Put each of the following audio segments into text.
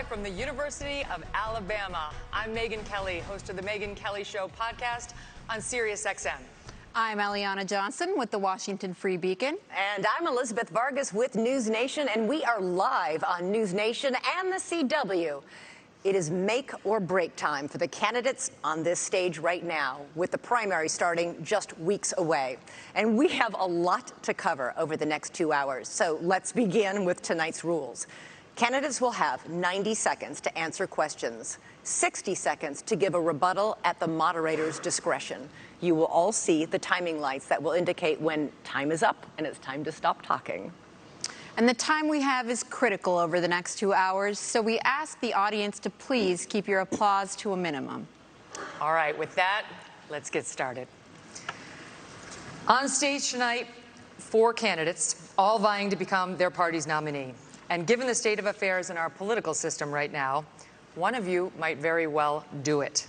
live from the University of Alabama. I'm Megyn Kelly, host of the Megyn Kelly Show podcast on SiriusXM. I'm Eliana Johnson with the Washington Free Beacon. And I'm Elizabeth Vargas with News Nation, and we are live on News Nation and the CW. It is make or break time for the candidates on this stage right now, with the primary starting just weeks away. And we have a lot to cover over the next 2 hours. So let's begin with tonight's rules. Candidates will have 90 seconds to answer questions, 60 seconds to give a rebuttal at the moderator's discretion. You will all see the timing lights that will indicate when time is up and it's time to stop talking. And the time we have is critical over the next 2 hours, so we ask the audience to please keep your applause to a minimum. All right, with that, let's get started. On stage tonight, 4 candidates, all vying to become their party's nominee. And given the state of affairs in our political system right now, one of you might very well do it.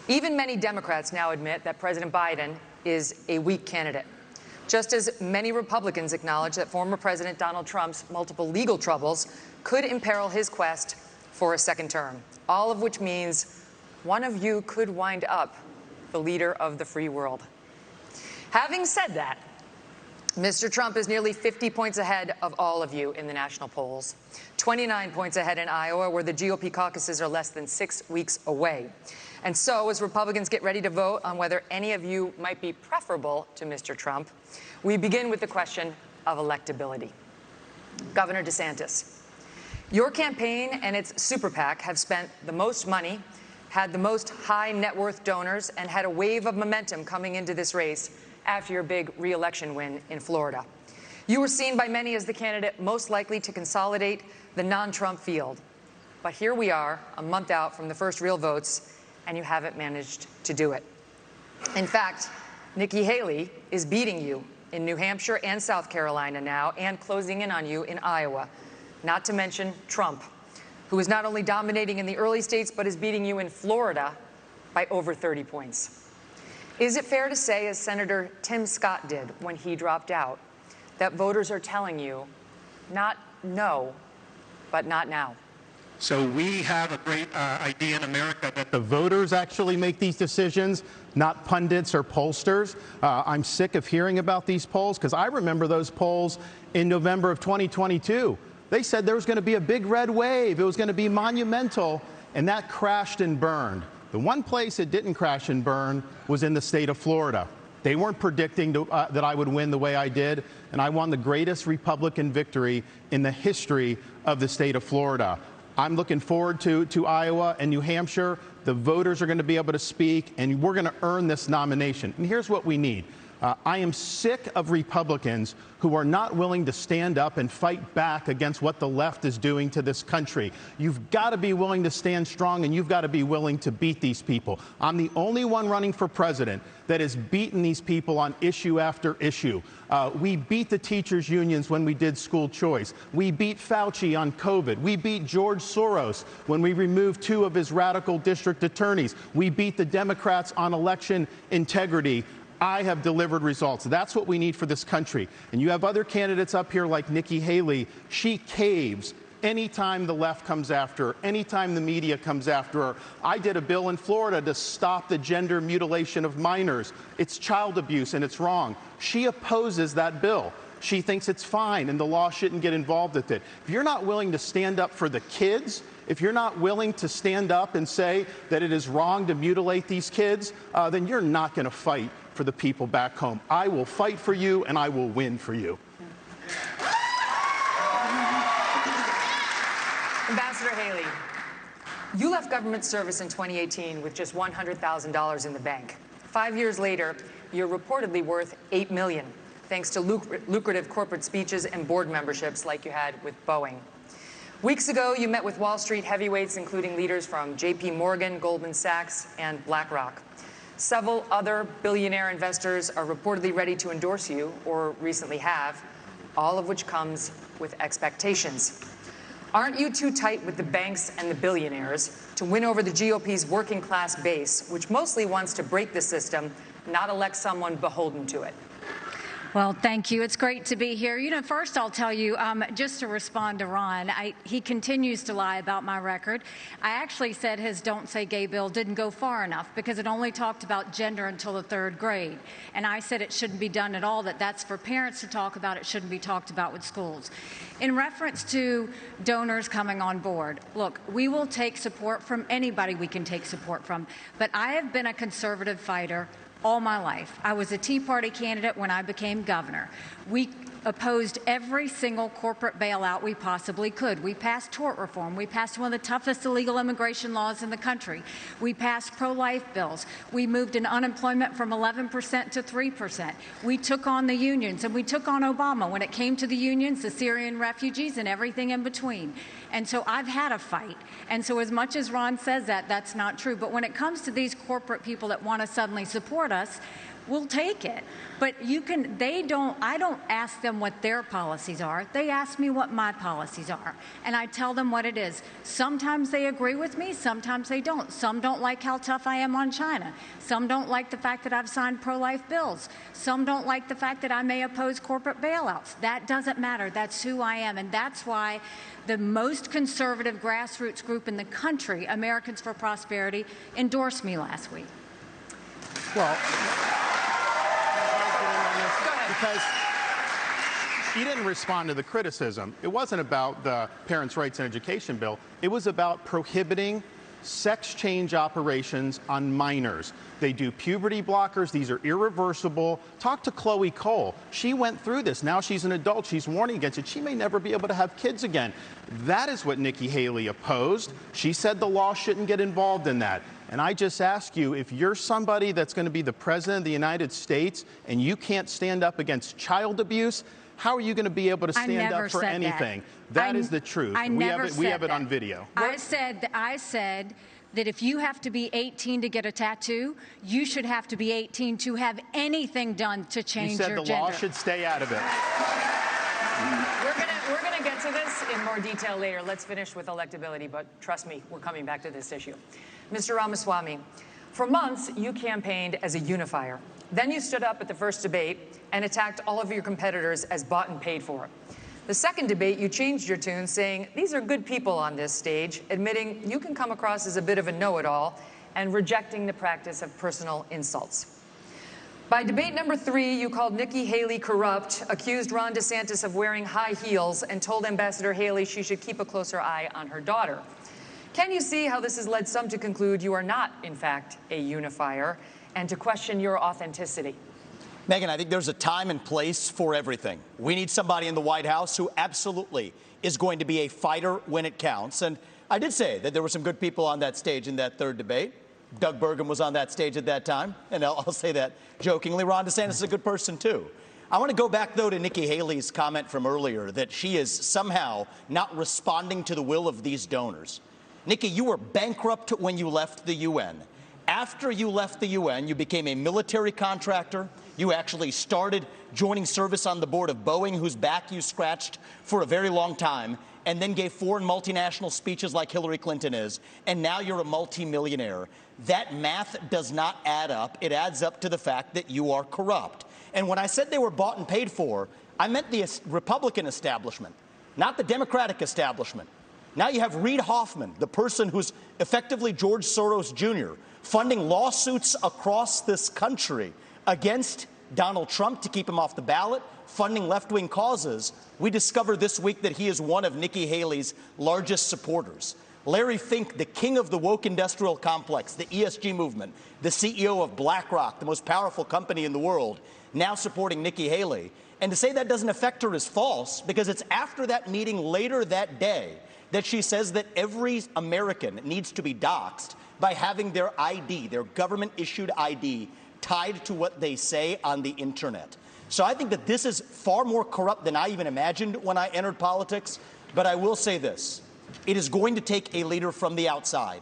Even many Democrats now admit that President Biden is a weak candidate, just as many Republicans acknowledge that former President Donald Trump's multiple legal troubles could imperil his quest for a second term, all of which means one of you could wind up the leader of the free world. Having said that, Mr. Trump is nearly 50 points ahead of all of you in the national polls, 29 points ahead in Iowa, where the GOP caucuses are less than 6 weeks away. And so, as Republicans get ready to vote on whether any of you might be preferable to Mr. Trump, we begin with the question of electability. Governor DeSantis, your campaign and its super PAC have spent the most money, had the most high net worth donors, and had a wave of momentum coming into this race after your big re-election win in Florida. You were seen by many as the candidate most likely to consolidate the non-Trump field. But here we are, a month out from the first real votes, and you haven't managed to do it. In fact, Nikki Haley is beating you in New Hampshire and South Carolina now, and closing in on you in Iowa, not to mention Trump, who is not only dominating in the early states, but is beating you in Florida by over 30 points. Is it fair to say, as Senator Tim Scott did when he dropped out, that voters are telling you, not no, but not now? So we have a great idea in America that the voters actually make these decisions, not pundits or pollsters. I'm sick of hearing about these polls, because I remember those polls in November of 2022. They said there was going to be a big red wave. It was going to be monumental, and that crashed and burned. The one place it didn't crash and burn was in the state of Florida. They weren't predicting that I would win the way I did, and I won the greatest Republican victory in the history of the state of Florida. I'm looking forward to Iowa and New Hampshire. The voters are going to be able to speak, and we're going to earn this nomination. And here's what we need. I am sick of Republicans who are not willing to stand up and fight back against what the left is doing to this country. You've got to be willing to stand strong, and you've got to be willing to beat these people. I'm the only one running for president that has beaten these people on issue after issue. We beat the teachers' unions when we did school choice. We beat Fauci on COVID. We beat George Soros when we removed 2 of his radical district attorneys. We beat the Democrats on election integrity. I have delivered results. That's what we need for this country. And you have other candidates up here like Nikki Haley. She caves anytime the left comes after her, anytime the media comes after her. I did a bill in Florida to stop the gender mutilation of minors. It's child abuse, and it's wrong. She opposes that bill. She thinks it's fine, and the law shouldn't get involved with it. If you're not willing to stand up for the kids, if you're not willing to stand up and say that it is wrong to mutilate these kids, then you're not going to fight for the people back home. I will fight for you, and I will win for you. Ambassador Haley, you left government service in 2018 with just $100,000 in the bank. 5 years later, you're reportedly worth $8 million, thanks to lucrative corporate speeches and board memberships like you had with Boeing. Weeks ago, you met with Wall Street heavyweights, including leaders from JP Morgan, Goldman Sachs, and BlackRock. Several other billionaire investors are reportedly ready to endorse you, or recently have, all of which comes with expectations. Aren't you too tight with the banks and the billionaires to win over the GOP's working class base, which mostly wants to break the system, not elect someone beholden to it? Well, thank you. It's great to be here. You know, first I'll tell you, just to respond to Ron, he continues to lie about my record. I actually said his Don't Say Gay bill didn't go far enough because it only talked about gender until the 3rd grade. And I said it shouldn't be done at all, that's for parents to talk about. It shouldn't be talked about with schools. In reference to donors coming on board, look, we will take support from anybody we can take support from. But I have been a conservative fighter all my life. I was a Tea Party candidate when I became governor. We opposed every single corporate bailout we possibly could. We passed tort reform. We passed one of the toughest illegal immigration laws in the country. We passed pro-life bills. We moved in unemployment from 11% to 3%. We took on the unions, and we took on Obama when it came to the unions, the Syrian refugees, and everything in between. And so I've had a fight. And so as much as Ron says that, that's not true. But when it comes to these corporate people that want to suddenly support us, we'll take it. But I don't ask them what their policies are. They ask me what my policies are. And I tell them what it is. Sometimes they agree with me, sometimes they don't. Some don't like how tough I am on China. Some don't like the fact that I've signed pro-life bills. Some don't like the fact that I may oppose corporate bailouts. That doesn't matter. That's who I am. And that's why the most conservative grassroots group in the country, Americans for Prosperity, endorsed me last week. Well, because you didn't respond to the criticism. It wasn't about the Parents' Rights and Education bill. It was about prohibiting sex change operations on minors. They do puberty blockers. These are irreversible. Talk to Chloe Cole. She went through this. Now she's an adult. She's warning against it. She may never be able to have kids again. That is what Nikki Haley opposed. She said the law shouldn't get involved in that. And I just ask you, if you're somebody that's going to be the president of the United States and you can't stand up against child abuse, how are you going to be able to stand up for anything? That is the truth. We have it on video. I said that if you have to be 18 to get a tattoo, you should have to be 18 to have anything done to change your gender. You said the law should stay out of it. We're going to get to this in more detail later. Let's finish with electability, but trust me, we're coming back to this issue. Mr. Ramaswamy, for months you campaigned as a unifier. Then you stood up at the first debate and attacked all of your competitors as bought and paid for. The second debate, you changed your tune, saying these are good people on this stage, admitting you can come across as a bit of a know-it-all and rejecting the practice of personal insults. By debate number 3, you called Nikki Haley corrupt, accused Ron DeSantis of wearing high heels, and told Ambassador Haley she should keep a closer eye on her daughter. Can you see how this has led some to conclude you are not, in fact, a unifier, and to question your authenticity? Megyn, I think there's a time and place for everything. We need somebody in the White House who absolutely is going to be a fighter when it counts. And I did say that there were some good people on that stage in that third debate. Doug Burgum was on that stage at that time, and I'll say that jokingly. Ron DeSantis is a good person, too. I want to go back, though, to Nikki Haley's comment from earlier that she is somehow not responding to the will of these donors. Nikki, you were bankrupt when you left the UN. After you left the UN, you became a military contractor. You actually started joining service on the board of Boeing, whose back you scratched for a very long time, and then gave foreign multinational speeches like Hillary Clinton is, and now you're a multimillionaire. That math does not add up. It adds up to the fact that you are corrupt. And when I said they were bought and paid for, I meant the Republican establishment, not the Democratic establishment. Now you have Reid Hoffman, the person who's effectively George Soros Jr., funding lawsuits across this country against Donald Trump to keep him off the ballot, funding left-wing causes. We discovered this week that he is one of Nikki Haley's largest supporters. Larry Fink, the king of the woke industrial complex, the ESG movement, the CEO of BlackRock, the most powerful company in the world, now supporting Nikki Haley. And to say that doesn't affect her is false, because it's after that meeting later that day that she says that every American needs to be doxxed by having their ID, their government-issued ID, tied to what they say on the internet. So I think that this is far more corrupt than I even imagined when I entered politics. But I will say this. It is going to take a leader from the outside,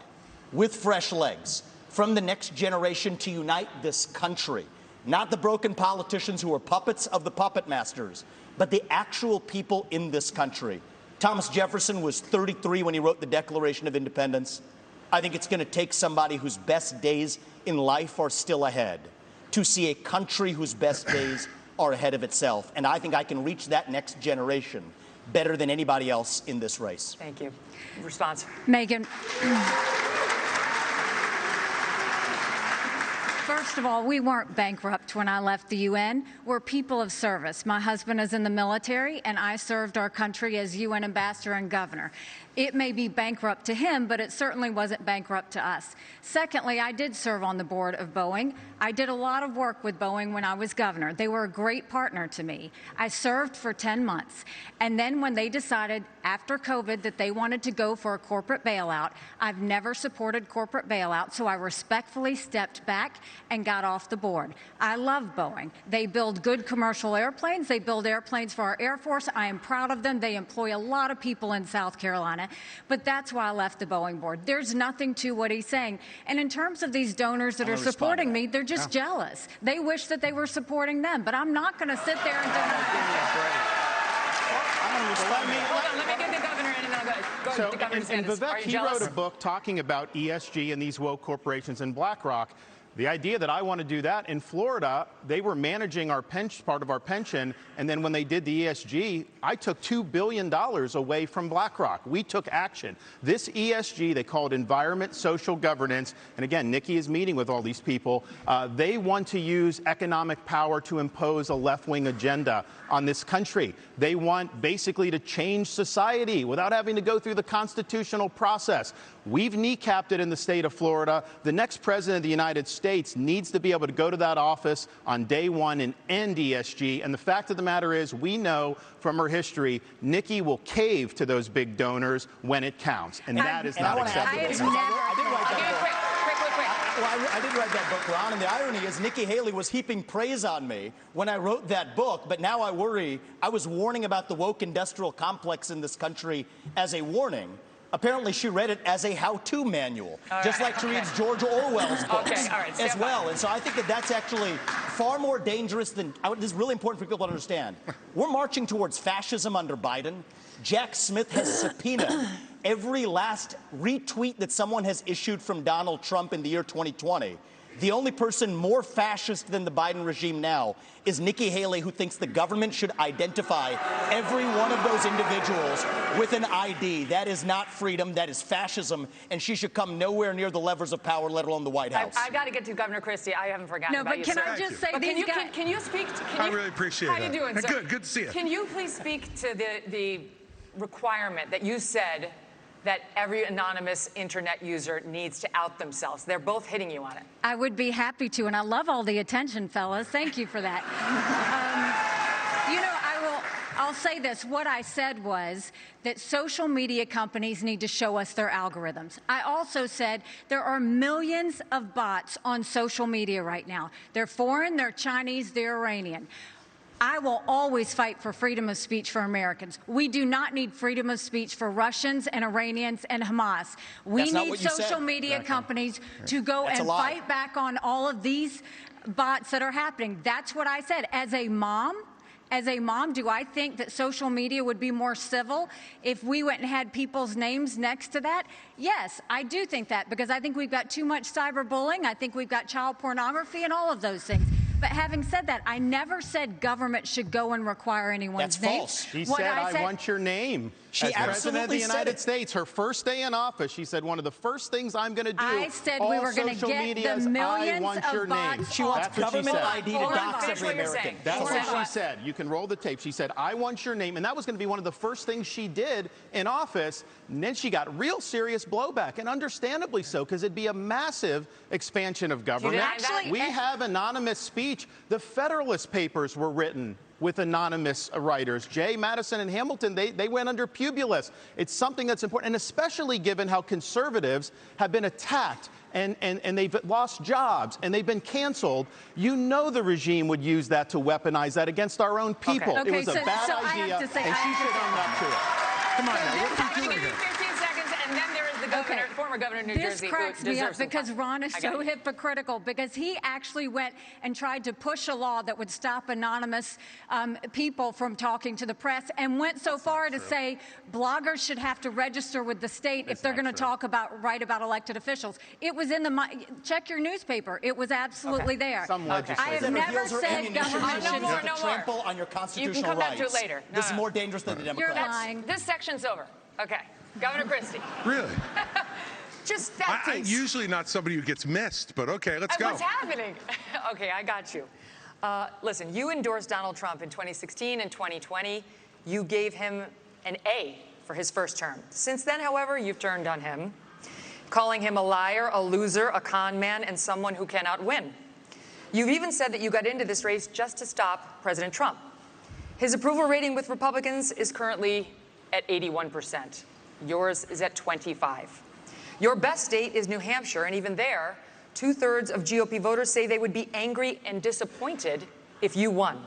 with fresh legs, from the next generation to unite this country. Not the broken politicians who are puppets of the puppet masters, but the actual people in this country. Thomas Jefferson was 33 when he wrote the Declaration of Independence. I think it's going to take somebody whose best days in life are still ahead to see a country whose best days are ahead of itself. And I think I can reach that next generation better than anybody else in this race. Thank you. Response. Megyn. First of all, we weren't bankrupt when I left the UN. We're people of service. My husband is in the military, and I served our country as UN ambassador and governor. It may be bankrupt to him, but it certainly wasn't bankrupt to us. Secondly, I did serve on the board of Boeing. I did a lot of work with Boeing when I was governor. They were a great partner to me. I served for 10 months. And then when they decided after COVID that they wanted to go for a corporate bailout, I've never supported corporate bailout, so I respectfully stepped back and got off the board. I love Boeing. They build good commercial airplanes. They build airplanes for our Air Force. I am proud of them. They employ a lot of people in South Carolina. But that's why I left the Boeing board. There's nothing to what he's saying. And in terms of these donors that are supporting me, they're just jealous. They wish that they were supporting them. But I'm not going to sit there and Let me get the governor in, and then I'll go to Governor DeSantis. And Vivek, he wrote a book talking about ESG and these woke corporations and BlackRock. The idea that I want to do that in Florida, they were managing our part of our pension, and then when they did the ESG, I took $2 billion away from BlackRock. We took action. This ESG, they call it environment, social governance, and again, Nikki is meeting with all these people. They want to use economic power to impose a left-wing agenda on this country. They want basically to change society without having to go through the constitutional process. We've kneecapped it in the state of Florida. The next president of the United States needs to be able to go to that office on day one and end ESG. And the fact of the matter is, we know from her history, Nikki will cave to those big donors when it counts. And that is not acceptable. I did write that book, Ron, and the irony is Nikki Haley was heaping praise on me when I wrote that book, but now I worry. I was warning about the woke industrial complex in this country as a warning. Apparently, she read it as a how-to manual, just like she reads George Orwell's books as well. And so I think that that's actually far more dangerous than, this is really important for people to understand. We're marching towards fascism under Biden. Jack Smith has subpoenaed every last retweet that someone has issued from Donald Trump in the year 2020. The only person more fascist than the Biden regime now is Nikki Haley, who thinks the government should identify every one of those individuals with an ID. That is not freedom, that is fascism, and she should come nowhere near the levers of power, let alone the White House. I got to get to Governor Christie. I haven't forgotten about you, sir. No, but can I just say, can you speak? I really appreciate it. How you doing, sir? Good to see you. Can you please speak to the requirement that you said that every anonymous internet user needs to out themselves? They're both hitting you on it. I would be happy to, and I love all the attention, fellas. Thank you for that. I'll say this. What I said was that social media companies need to show us their algorithms. I also said there are millions of bots on social media right now. They're foreign, they're Chinese, they're Iranian. I will always fight for freedom of speech for Americans. We do not need freedom of speech for Russians and Iranians and Hamas. We need social media companies to go and fight back on all of these bots that are happening. That's what I said. As a mom, do I think that social media would be more civil if we went and had people's names next to that? Yes, I do think that, because I think we've got too much cyberbullying. I think we've got child pornography and all of those things. But having said that, I never said government should go and require anyone's name. That's false. She said, I want your name. She as President of the United States, her first day in office, she said, one of the first things I'm going to do, I said we were going to get the millions of bots. She wants government ID to dox every American. That's what she said. You can roll the tape. She said, I want your name. And that was going to be one of the first things she did in office. And then she got real serious blowback, and understandably so, because it'd be a massive expansion of government. We have anonymous speech. The Federalist Papers were written with anonymous writers. Jay, Madison, and Hamilton, they went under Publius. It's something that's important, and especially given how conservatives have been attacked and they've lost jobs and they've been canceled. You know the regime would use that to weaponize that against our own people. It was a bad idea, and she should own up to it. Come on, now, what are you doing here? 15 seconds, and then there is the governor, former governor of New Jersey. This cracks me up because Ron is so you. hypocritical, because he actually went and tried to push a law that would stop anonymous people from talking to the press, and went so far to say bloggers should have to register with the state if they're going to write about elected officials. It was in the, check your newspaper. It was absolutely there. I have never said government should trample on your constitutional rights. You can come back to it later. This is more dangerous than the Democrats. You're lying. This section's over. Okay. Governor Christie. Really? Just that I'm usually not somebody who gets missed, but okay, let's go. What's happening? Okay, I got you. Listen, you endorsed Donald Trump in 2016 and 2020. You gave him an A for his first term. Since then, however, you've turned on him, calling him a liar, a loser, a con man, and someone who cannot win. You've even said that you got into this race just to stop President Trump. His approval rating with Republicans is currently at 81%. Yours is at 25. Your best state is New Hampshire, and even there, 2/3 of GOP voters say they would be angry and disappointed if you won.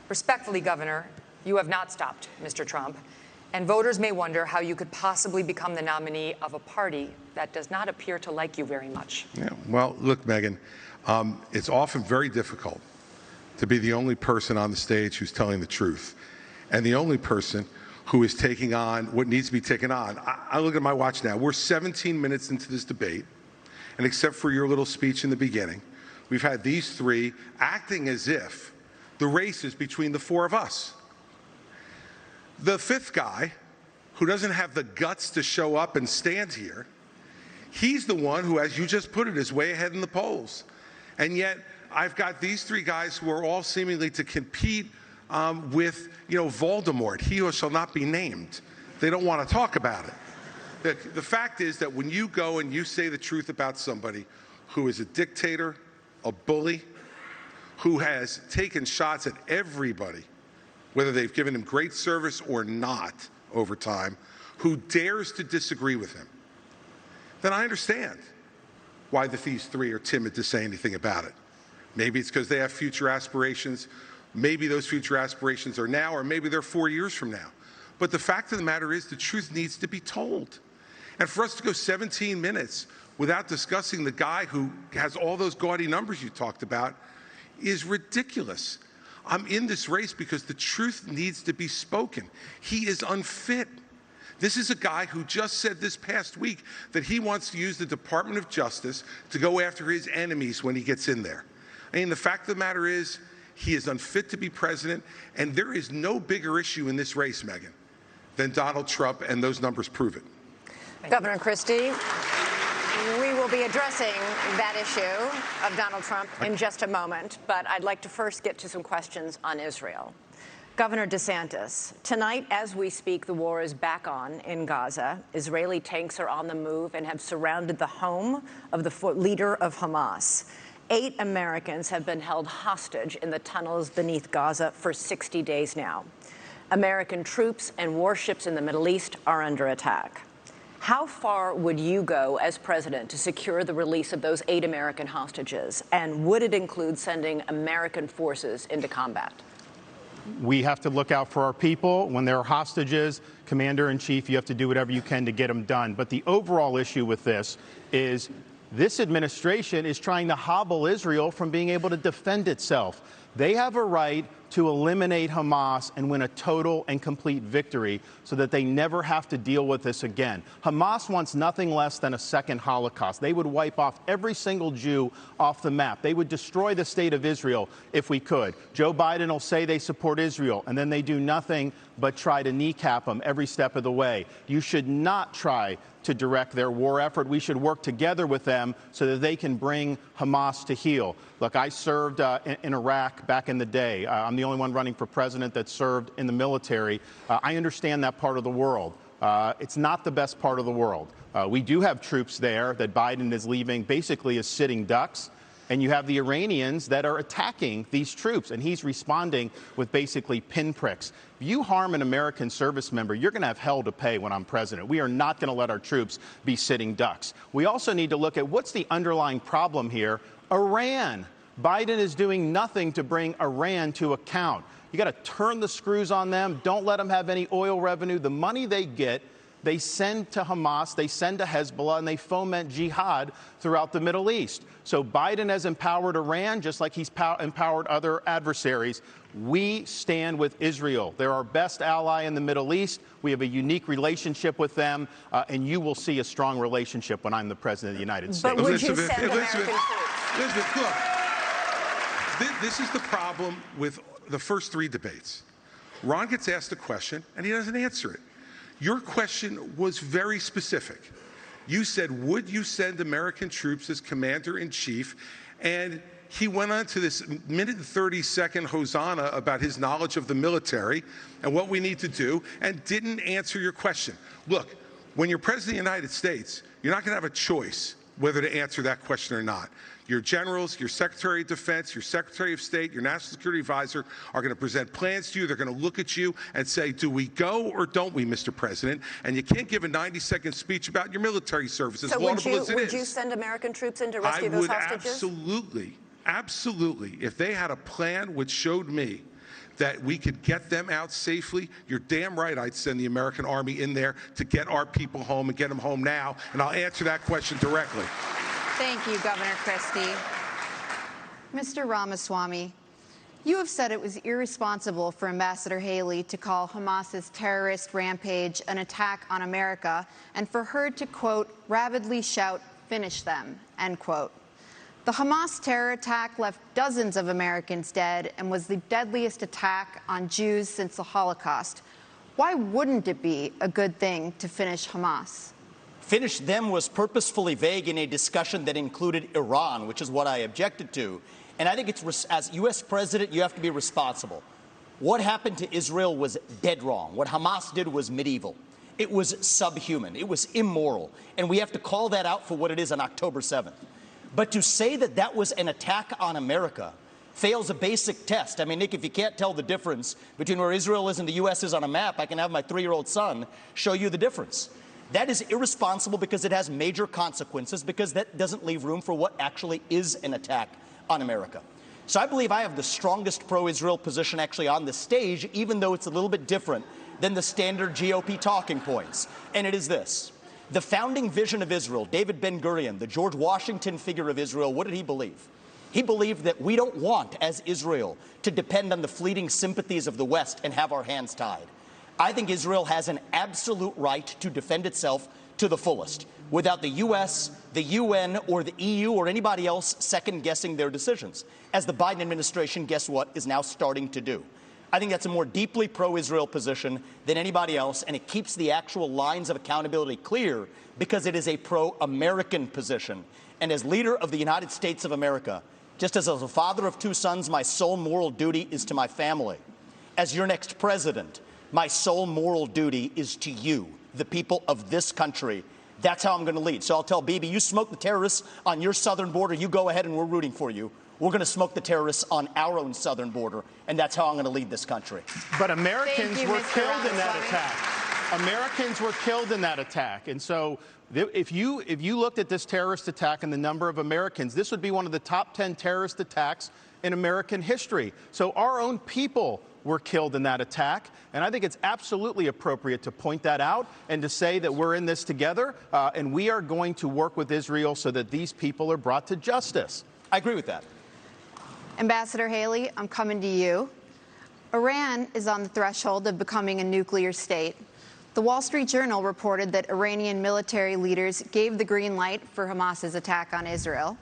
Respectfully, Governor, you have not stopped Mr. Trump, and voters may wonder how you could possibly become the nominee of a party that does not appear to like you very much. Yeah, well, look, Megyn, it's often very difficult to be the only person on the stage who's telling the truth, and the only person who is taking on what needs to be taken on. I look at my watch now. We're 17 minutes into this debate, and except for your little speech in the beginning, we've had these three acting as if the race is between the four of us. The fifth guy, who doesn't have the guts to show up and stand here, he's the one who, as you just put it, is way ahead in the polls. And yet, I've got these three guys who are all seemingly to compete with, Voldemort, he who shall not be named. They don't want to talk about it. The fact is that when you go and you say the truth about somebody who is a dictator, a bully, who has taken shots at everybody, whether they've given him great service or not over time, who dares to disagree with him, then I understand why these three are timid to say anything about it. Maybe it's because they have future aspirations. Maybe those future aspirations are now, or maybe they're 4 years from now. But the fact of the matter is the truth needs to be told. And for us to go 17 minutes without discussing the guy who has all those gaudy numbers you talked about is ridiculous. I'm in this race because the truth needs to be spoken. He is unfit. This is a guy who just said this past week that he wants to use the Department of Justice to go after his enemies when he gets in there. I mean, the fact of the matter is, he is unfit to be president, and there is no bigger issue in this race, Megyn, than Donald Trump, and those numbers prove it. Governor Christie, we will be addressing that issue of Donald Trump in just a moment, but I'd like to first get to some questions on Israel. Governor DeSantis, tonight as we speak, the war is back on in Gaza. Israeli tanks are on the move and have surrounded the home of the leader of Hamas. 8 Americans have been held hostage in the tunnels beneath Gaza for 60 days now. American troops and warships in the Middle East are under attack. How far would you go as president to secure the release of those 8 American hostages? And would it include sending American forces into combat? We have to look out for our people. When there are hostages, Commander-in-Chief, you have to do whatever you can to get them done. But the overall issue with this is this administration is trying to hobble Israel from being able to defend itself. They have a right to eliminate Hamas and win a total and complete victory so that they never have to deal with this again. Hamas wants nothing less than a second Holocaust. They would wipe off every single Jew off the map. They would destroy the state of Israel if we could. Joe Biden will say they support Israel, and then they do nothing but try to kneecap them every step of the way. You should not try to direct their war effort. We should work together with them so that they can bring Hamas to heel. Look, I served in Iraq back in the day. I'm the only one running for president that served in the military. I understand that part of the world. It's not the best part of the world. We do have troops there that Biden is leaving basically as sitting ducks. And you have the Iranians that are attacking these troops, and he's responding with basically pinpricks. If you harm an American service member, you're going to have hell to pay when I'm president. We are not going to let our troops be sitting ducks. We also need to look at what's the underlying problem here. Iran. Biden is doing nothing to bring Iran to account. You got to turn the screws on them. Don't let them have any oil revenue. The money they get they send to Hamas, they send to Hezbollah, and they foment jihad throughout the Middle East. So Biden has empowered Iran just like he's empowered other adversaries. We stand with Israel. They're our best ally in the Middle East. We have a unique relationship with them, and you will see a strong relationship when I'm the President of the United States. But would you send American troops? Elizabeth, look, this is the problem with the first three debates. Ron gets asked a question, and he doesn't answer it. Your question was very specific. You said, would you send American troops as commander-in-chief? And he went on to this minute and 30-second hosanna about his knowledge of the military and what we need to do, and didn't answer your question. Look, when you're President of the United States, you're not going to have a choice whether to answer that question or not. Your generals, your Secretary of Defense, your Secretary of State, your National Security Advisor are going to present plans to you. They're going to look at you and say, do we go or don't we, Mr. President? And you can't give a 90-second speech about your military service, as laudable as it is. Would you send American troops in to rescue those hostages? Absolutely. If they had a plan which showed me that we could get them out safely, you're damn right I'd send the American Army in there to get our people home and get them home now. And I'll answer that question directly. Thank you, Governor Christie. Mr. Ramaswamy, you have said it was irresponsible for Ambassador Haley to call Hamas's terrorist rampage an attack on America and for her to, quote, rabidly shout, finish them, end quote. The Hamas terror attack left dozens of Americans dead and was the deadliest attack on Jews since the Holocaust. Why wouldn't it be a good thing to finish Hamas? Finish them was purposefully vague in a discussion that included Iran, which is what I objected to. And I think it's, as U.S. president, you have to be responsible. What happened to Israel was dead wrong. What Hamas did was medieval. It was subhuman. It was immoral. And we have to call that out for what it is on October 7th. But to say that that was an attack on America fails a basic test. I mean, Nick, if you can't tell the difference between where Israel is and the U.S. is on a map, I can have my 3-year-old son show you the difference. That is irresponsible because it has major consequences, because that doesn't leave room for what actually is an attack on America. So I believe I have the strongest pro-Israel position actually on the stage, even though it's a little bit different than the standard GOP talking points. And it is this. The founding vision of Israel, David Ben-Gurion, the George Washington figure of Israel, what did he believe? He believed that we don't want, as Israel, to depend on the fleeting sympathies of the West and have our hands tied. I think Israel has an absolute right to defend itself to the fullest, without the U.S., the UN, or the EU, or anybody else second-guessing their decisions, as the Biden administration, guess what, is now starting to do. I think that's a more deeply pro-Israel position than anybody else, and it keeps the actual lines of accountability clear because it is a pro-American position. And as leader of the United States of America, just as a father of 2 sons, my sole moral duty is to my family. As your next president, my sole moral duty is to you, the people of this country. That's how I'm going to lead. So I'll tell Bibi, you smoke the terrorists on your southern border, you go ahead and we're rooting for you. We're going to smoke the terrorists on our own southern border, and that's how I'm going to lead this country. But Americans were killed in that attack. Americans were killed in that attack. And so if you looked at this terrorist attack and the number of Americans, this would be one of the top 10 terrorist attacks in American history. So our own people were killed in that attack. And I think it's absolutely appropriate to point that out and to say that we're in this together, and we are going to work with Israel so that these people are brought to justice. I agree with that. Ambassador Haley, I'm coming to you. Iran is on the threshold of becoming a nuclear state. The Wall Street Journal reported that Iranian military leaders gave the green light for Hamas's attack on Israel.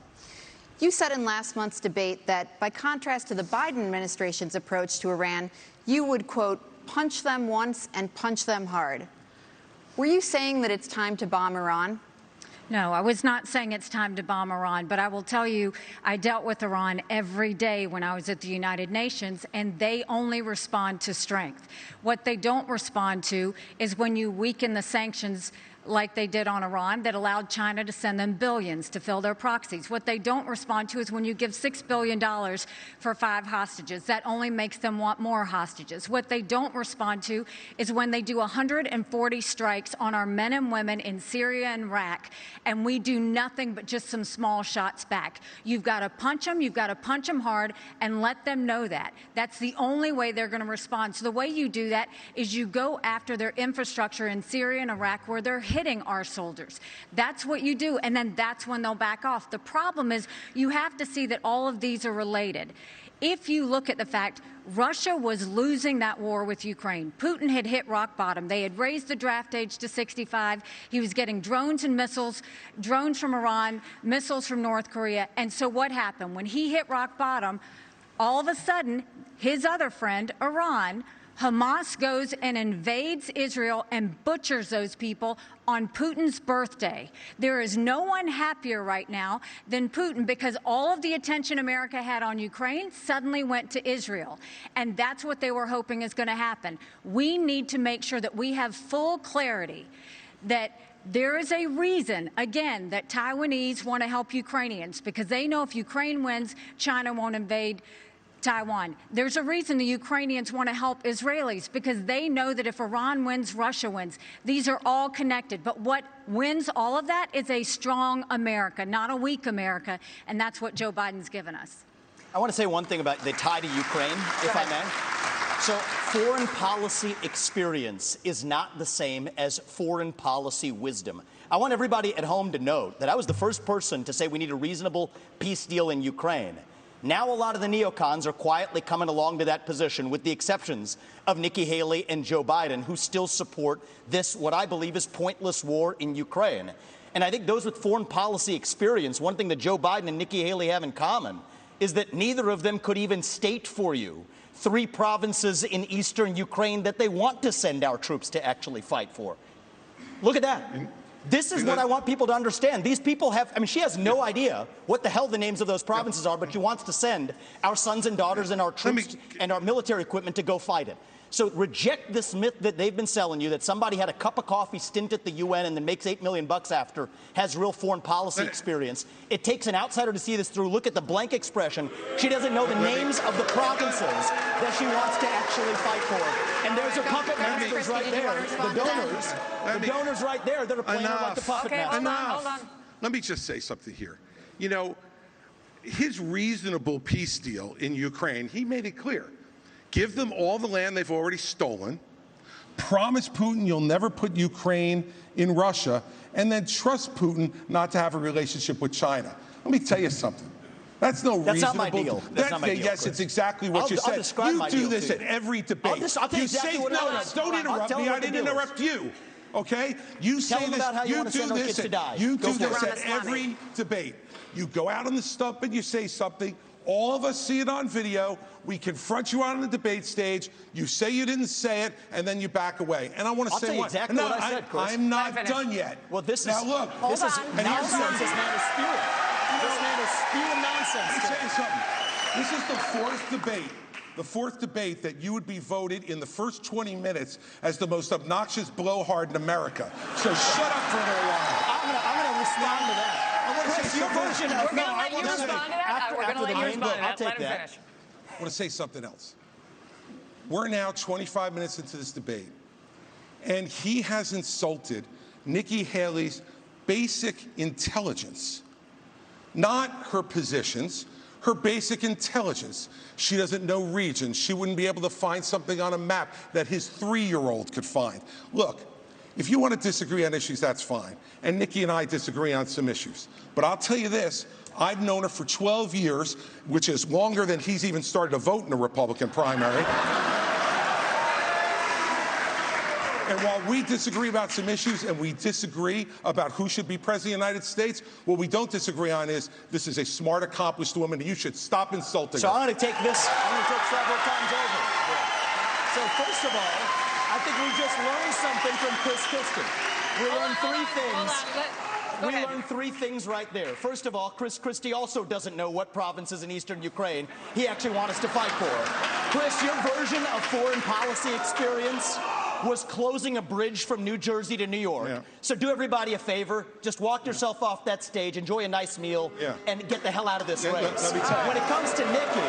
You said in last month's debate that, by contrast to the Biden administration's approach to Iran, you would, quote, punch them once and punch them hard. Were you saying that it's time to bomb Iran? No, I was not saying it's time to bomb Iran, but I will tell you, I dealt with Iran every day when I was at the United Nations, and they only respond to strength. What they don't respond to is when you weaken the sanctions like they did on Iran, that allowed China to send them billions to fill their proxies. What they don't respond to is when you give $6 billion for 5 hostages. That only makes them want more hostages. What they don't respond to is when they do 140 strikes on our men and women in Syria and Iraq, and we do nothing but just some small shots back. You've got to punch them, you've got to punch them hard, and let them know that. That's the only way they're going to respond. So the way you do that is you go after their infrastructure in Syria and Iraq where they're hitting our soldiers. That's what you do, and then that's when they'll back off. The problem is you have to see that all of these are related. If you look at the fact Russia was losing that war with Ukraine. Putin had hit rock bottom. They had raised the draft age to 65. He was getting drones and missiles, drones from Iran, missiles from North Korea. And so what happened? When he hit rock bottom, all of a sudden, his other friend, Iran, Hamas goes and invades Israel and butchers those people on Putin's birthday. There is no one happier right now than Putin because all of the attention America had on Ukraine suddenly went to Israel. And that's what they were hoping is going to happen. We need to make sure that we have full clarity that there is a reason, again, that Taiwanese want to help Ukrainians because they know if Ukraine wins, China won't invade Taiwan. There's a reason the Ukrainians want to help Israelis because they know that if Iran wins, Russia wins. These are all connected. But what wins all of that is a strong America, not a weak America. And that's what Joe Biden's given us. I want to say one thing about the tie to Ukraine, if I may. So foreign policy experience is not the same as foreign policy wisdom. I want everybody at home to note that I was the first person to say we need a reasonable peace deal in Ukraine. Now a lot of the neocons are quietly coming along to that position, with the exceptions of Nikki Haley and Joe Biden, who still support this, what I believe is pointless war in Ukraine. And I think those with foreign policy experience, one thing that Joe Biden and Nikki Haley have in common is that neither of them could even state for you 3 provinces in eastern Ukraine that they want to send our troops to actually fight for. Look at that. This is what I want people to understand. These people have, I mean, she has no idea what the hell the names of those provinces are, but she wants to send our sons and daughters and our troops and our military equipment to go fight it. So reject this myth that they've been selling you, that somebody had a cup of coffee stint at the UN and then makes $8 million after, has real foreign policy experience. It takes an outsider to see this through. Look at the blank expression. She doesn't know the names of the provinces that she wants to actually fight for. And there's her puppet masters right there. The donors right there that are playing her like the puppet masters. Hold on. Let me just say something here. You know, his reasonable peace deal in Ukraine, he made it clear. Give them all the land they've already stolen, promise Putin you'll never put Ukraine in Russia, and then trust Putin not to have a relationship with China. Let me tell you something. That's no reasonable. That's not my deal. That's not my deal. Yes, it's exactly what you said. You do this at every debate. I'll tell you exactly what it is. Don't interrupt me. I didn't interrupt you. Okay? You say this. You do this. You do this at every debate. You go out on the stump and you say something. All of us see it on video. We confront you on the debate stage. You say you didn't say it, and then you back away. And I want to say exactly what I said, Chris. I'm not done yet. Well, this is now look. This is nonsense. This man is spewing. This man is spewing nonsense. Let me tell you something. This is the fourth debate that you would be voted in the first 20 minutes as the most obnoxious blowhard in America. So shut up for a little while. I'm going to respond to that. Chris, your version of we're going to let you respond to that. We're going to let you respond to that. I'll take that. Finish. I want to say something else. We're now 25 minutes into this debate, and he has insulted Nikki Haley's basic intelligence, not her positions, her basic intelligence. She doesn't know regions. She wouldn't be able to find something on a map that his 3-year-old could find. Look, if you want to disagree on issues, that's fine. And Nikki and I disagree on some issues. But I'll tell you this, I've known her for 12 years, which is longer than he's even started to vote in a Republican primary. And while we disagree about some issues and we disagree about who should be president of the United States, what we don't disagree on is this is a smart, accomplished woman, and you should stop insulting her. So I'm going to take this, several times over. So first of all, I think we just learned something from Christie. We learned 3 things. We learned 3 things right there. First of all, Christie also doesn't know what provinces in eastern Ukraine he actually wants us to fight for. Chris, your version of foreign policy experience was closing a bridge from New Jersey to New York. Yeah. So do everybody a favor, just walk yourself off that stage, enjoy a nice meal, and get the hell out of this race. Let me tell you. When it comes to Nikki,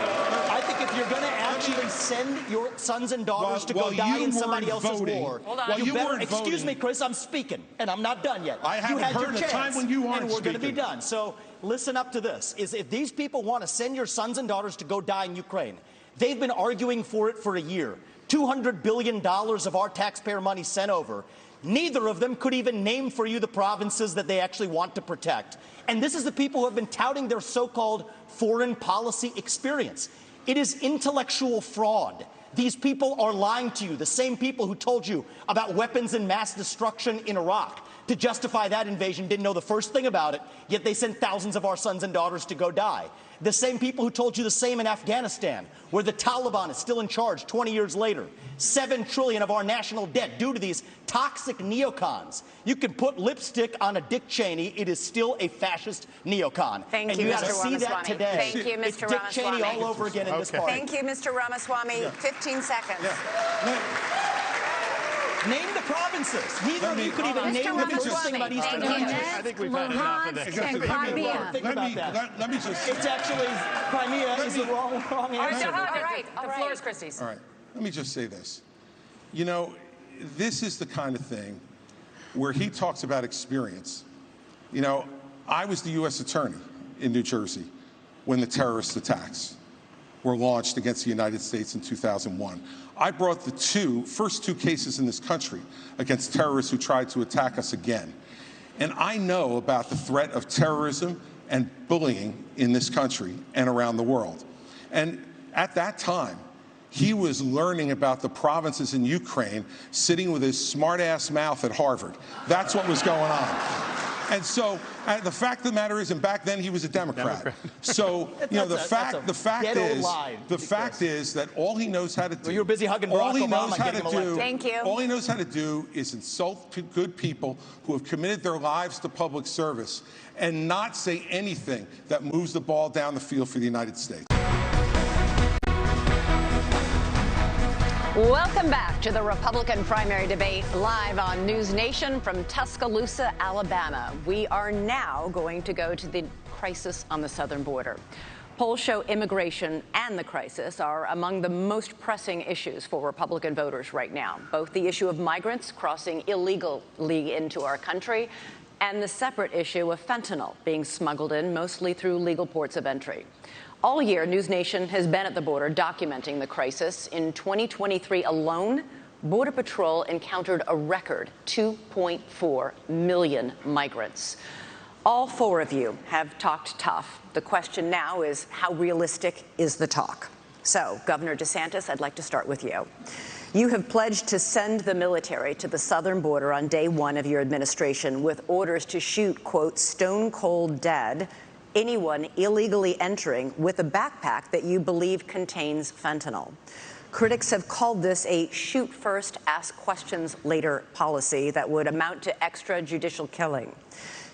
I think if you're going to actually send your sons and daughters to go die in somebody else's war, you better, excuse me, Chris, I'm speaking, and I'm not done yet. I haven't heard a time when you aren't and we're going to be speaking. done. So listen up to this, is if these people want to send your sons and daughters to go die in Ukraine, they've been arguing for it for a year. $200 billion of our taxpayer money sent over. Neither of them could even name for you the provinces that they actually want to protect. And this is the people who have been touting their so-called foreign policy experience. It is intellectual fraud. These people are lying to you, the same people who told you about weapons and mass destruction in Iraq. To justify that invasion, didn't know the first thing about it, yet they sent thousands of our sons and daughters to go die. The same people who told you the same in Afghanistan, where the Taliban is still in charge 20 years later. $7 trillion of our national debt due to these toxic neocons. You can put lipstick on a Dick Cheney, it is still a fascist neocon. Thank you, Mr. got to see that Ramaswamy. today. Thank you, Mr. It's Dick Ramaswamy. Cheney all over again in this party. Thank you, Mr. Ramaswamy. 15 seconds. Name the provinces. Neither of you could even name the first thing about Eastern countries. I think we've had enough of this. And Crimea. Think about that. Let me just. It's actually, Crimea is the wrong answer. All right. The floor is Christie's. All right. Let me just say this. You know, this is the kind of thing where he talks about experience. You know, I was the U.S. attorney in New Jersey when the terrorist attacks were launched against the United States in 2001. I brought the first two cases in this country against terrorists who tried to attack us again. And I know about the threat of terrorism and bullying in this country and around the world. And at that time, he was learning about the provinces in Ukraine, sitting with his smart-ass mouth at Harvard. That's what was going on. And so the fact of the matter is, and back then he was a Democrat. So you know the fact is that all he knows how to do. Well, you were busy hugging Barack Obama, getting him elected. Thank you. All he knows how to do is insult good people who have committed their lives to public service, and not say anything that moves the ball down the field for the United States. Welcome back to the Republican primary debate live on News Nation from Tuscaloosa, Alabama. We are now going to go to the crisis on the southern border. Polls show immigration and the crisis are among the most pressing issues for Republican voters right now. Both the issue of migrants crossing illegally into our country and the separate issue of fentanyl being smuggled in mostly through legal ports of entry. All year, News Nation has been at the border documenting the crisis. In 2023 alone, Border Patrol encountered a record 2.4 million migrants. All four of you have talked tough. The question now is, how realistic is the talk? So, Governor DeSantis, I'd like to start with you. You have pledged to send the military to the southern border on day one of your administration with orders to shoot, quote, stone cold dead anyone illegally entering with a backpack that you believe contains fentanyl. Critics have called this a shoot first, ask questions later policy that would amount to extrajudicial killing.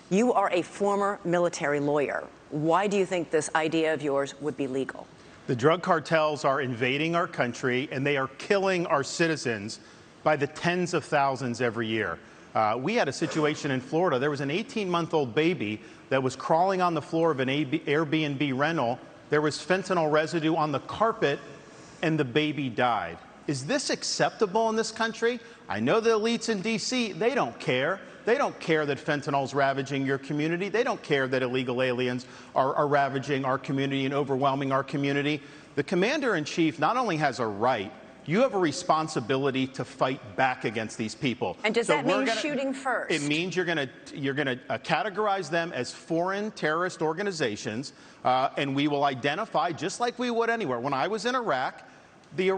You are a former military lawyer. Why do you think this idea of yours would be legal? The drug cartels are invading our country, and they are killing our citizens by the tens of thousands every year. We had a situation in Florida. There was an 18-month-old baby that was crawling on the floor of an Airbnb rental. There was fentanyl residue on the carpet, and the baby died. Is this acceptable in this country? I know the elites in D.C., they don't care. They don't care that fentanyl is ravaging your community. They don't care that illegal aliens are ravaging our community and overwhelming our community. The commander-in-chief not only has a right, you have a responsibility to fight back against these people. And does that mean shooting first? It means you're going to categorize them as foreign terrorist organizations, and we will identify just like we would anywhere. When I was in Iraq, the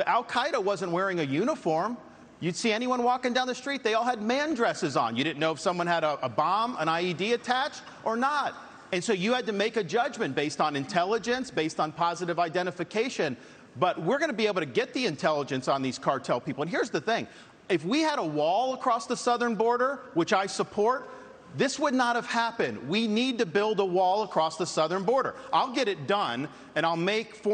Al-Qaeda wasn't wearing a uniform. You'd see anyone walking down the street, they all had man dresses on. You didn't know if someone had a bomb, an IED attached or not. And so you had to make a judgment based on intelligence, based on positive identification. But we're going to be able to get the intelligence on these cartel people. And here's the thing. If we had a wall across the southern border, which I support, this would not have happened. We need to build a wall across the southern border. I'll get it done, and I'll make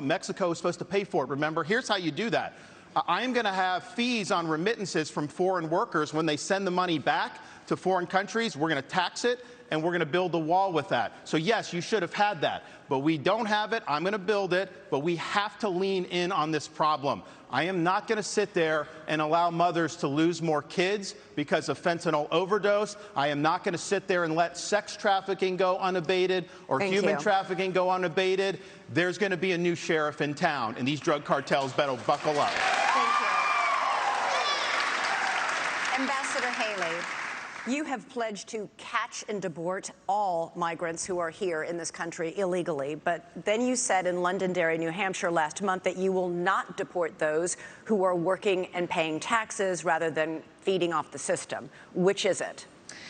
Mexico is supposed to pay for it. Remember, here's how you do that. I'm going to have fees on remittances from foreign workers when they send the money back to foreign countries. We're going to tax it, and we're going to build a wall with that. So yes, you should have had that, but we don't have it. I'm going to build it, but we have to lean in on this problem. I am not going to sit there and allow mothers to lose more kids because of fentanyl overdose. I am not going to sit there and let sex trafficking go unabated or human trafficking go unabated. There's going to be a new sheriff in town, and these drug cartels better buckle up. Thank you. Ambassador Haley, you have pledged to catch and deport all migrants who are here in this country illegally. But then you said in Londonderry, New Hampshire last month that you will not deport those who are working and paying taxes rather than feeding off the system. Which is it?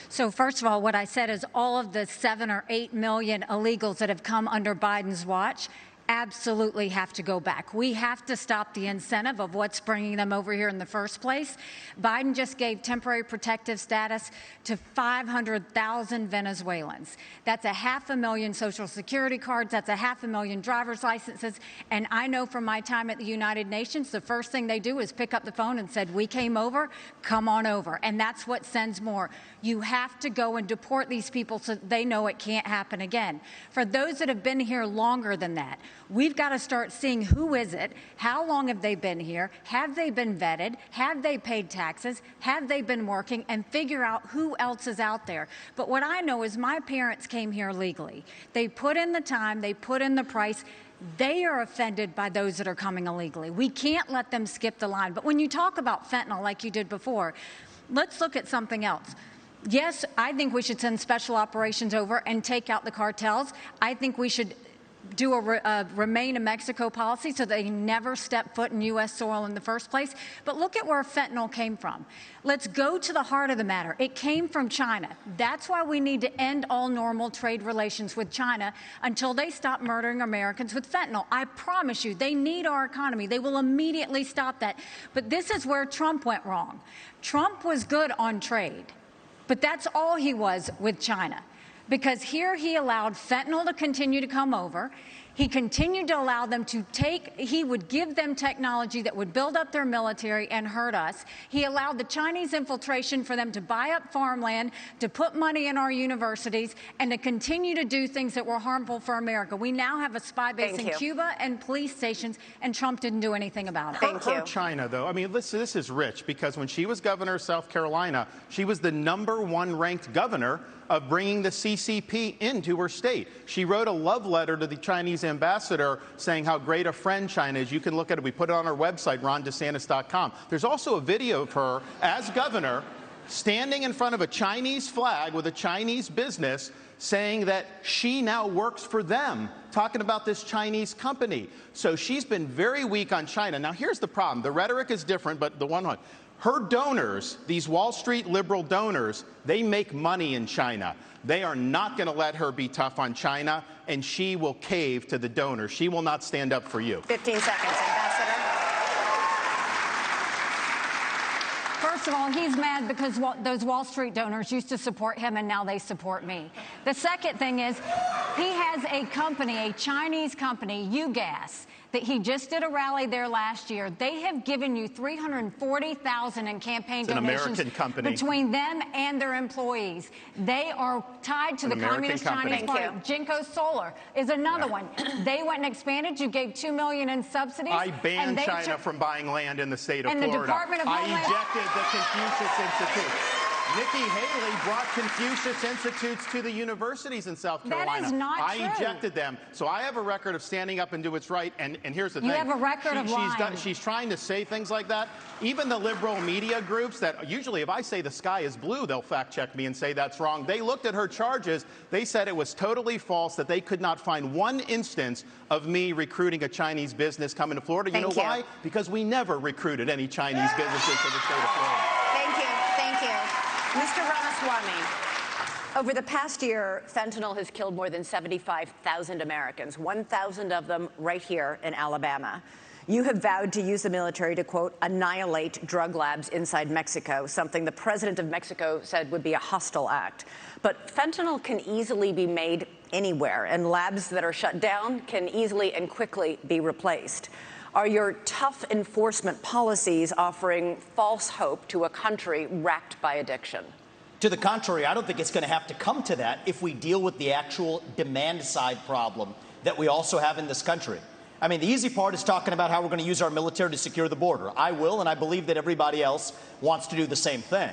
So first of all, what I said is all of the 7 or 8 million illegals that have come under Biden's watch absolutely have to go back. We have to stop the incentive of what's bringing them over here in the first place. Biden just gave temporary protective status to 500,000 Venezuelans. That's 500,000 Social Security cards. That's 500,000 driver's licenses. And I know from my time at the United Nations, the first thing they do is pick up the phone and said, we came over, come on over. And that's what sends more. You have to go and deport these people so they know it can't happen again. For those that have been here longer than that, we've got to start seeing who is it, how long have they been here, have they been vetted, have they paid taxes, have they been working, and figure out who else is out there. But what I know is my parents came here legally. They put in the time, they put in the price. They are offended by those that are coming illegally. We can't let them skip the line. But when you talk about fentanyl like you did before, let's look at something else. Yes, I think we should send special operations over and take out the cartels. I think we should do a remain in Mexico policy so they never step foot in U.S. soil in the first place. But look at where fentanyl came from. Let's go to the heart of the matter. It came from China. That's why we need to end all normal trade relations with China until they stop murdering Americans with fentanyl. I promise you, they need our economy. They will immediately stop that. But this is where Trump went wrong. Trump was good on trade, but that's all he was with China. Because here he allowed fentanyl to continue to come over. He continued to allow them to he would give them technology that would build up their military and hurt us. He allowed the Chinese infiltration for them to buy up farmland, to put money in our universities, and to continue to do things that were harmful for America. We now have a spy base in Cuba and police stations, and Trump didn't do anything about it. Thank you. China, though, I mean, listen, this is rich, because when she was governor of South Carolina, she was the #1 ranked governor of bringing the CCP into her state. She wrote a love letter to the Chinese ambassador saying how great a friend China is. You can look at it. We put it on our website, rondesantis.com. There's also a video of her as governor standing in front of a Chinese flag with a Chinese business saying that she now works for them, talking about this Chinese company. So she's been very weak on China. Now, here's the problem. The rhetoric is different, but her donors, these Wall Street liberal donors, they make money in China. They are not going to let her be tough on China, and she will cave to the donors. She will not stand up for you. 15 seconds, Ambassador. First of all, he's mad because those Wall Street donors used to support him, and now they support me. The second thing is he has a company, a Chinese company, UGAS, that he just did a rally there last year. They have given you $340,000 in campaign donations between them and their employees. They are tied to the Communist Chinese Party. Jinko Solar is another one. They went and expanded. You gave $2 million in subsidies. I banned China from buying land in the state of Florida. The Department of Homeland ejected the Confucius Institute. Nikki Haley brought Confucius Institutes to the universities in South Carolina. That is not true. I ejected them. So I have a record of standing up and do what's right. And here's the thing. You have a record of lying. She's trying to say things like that. Even the liberal media groups that usually if I say the sky is blue, they'll fact check me and say that's wrong. They looked at her charges. They said it was totally false, that they could not find one instance of me recruiting a Chinese business coming to Florida. You know why? Because we never recruited any Chinese businesses to the state of Florida. Thank you. Thank you. Mr. Ramaswamy, over the past year, fentanyl has killed more than 75,000 Americans, 1,000 of them right here in Alabama. You have vowed to use the military to, quote, annihilate drug labs inside Mexico, something the president of Mexico said would be a hostile act. But fentanyl can easily be made anywhere, and labs that are shut down can easily and quickly be replaced. Are your tough enforcement policies offering false hope to a country racked by addiction? To the contrary, I don't think it's going to have to come to that if we deal with the actual demand side problem that we also have in this country. I mean, the easy part is talking about how we're going to use our military to secure the border. I will, and I believe that everybody else wants to do the same thing.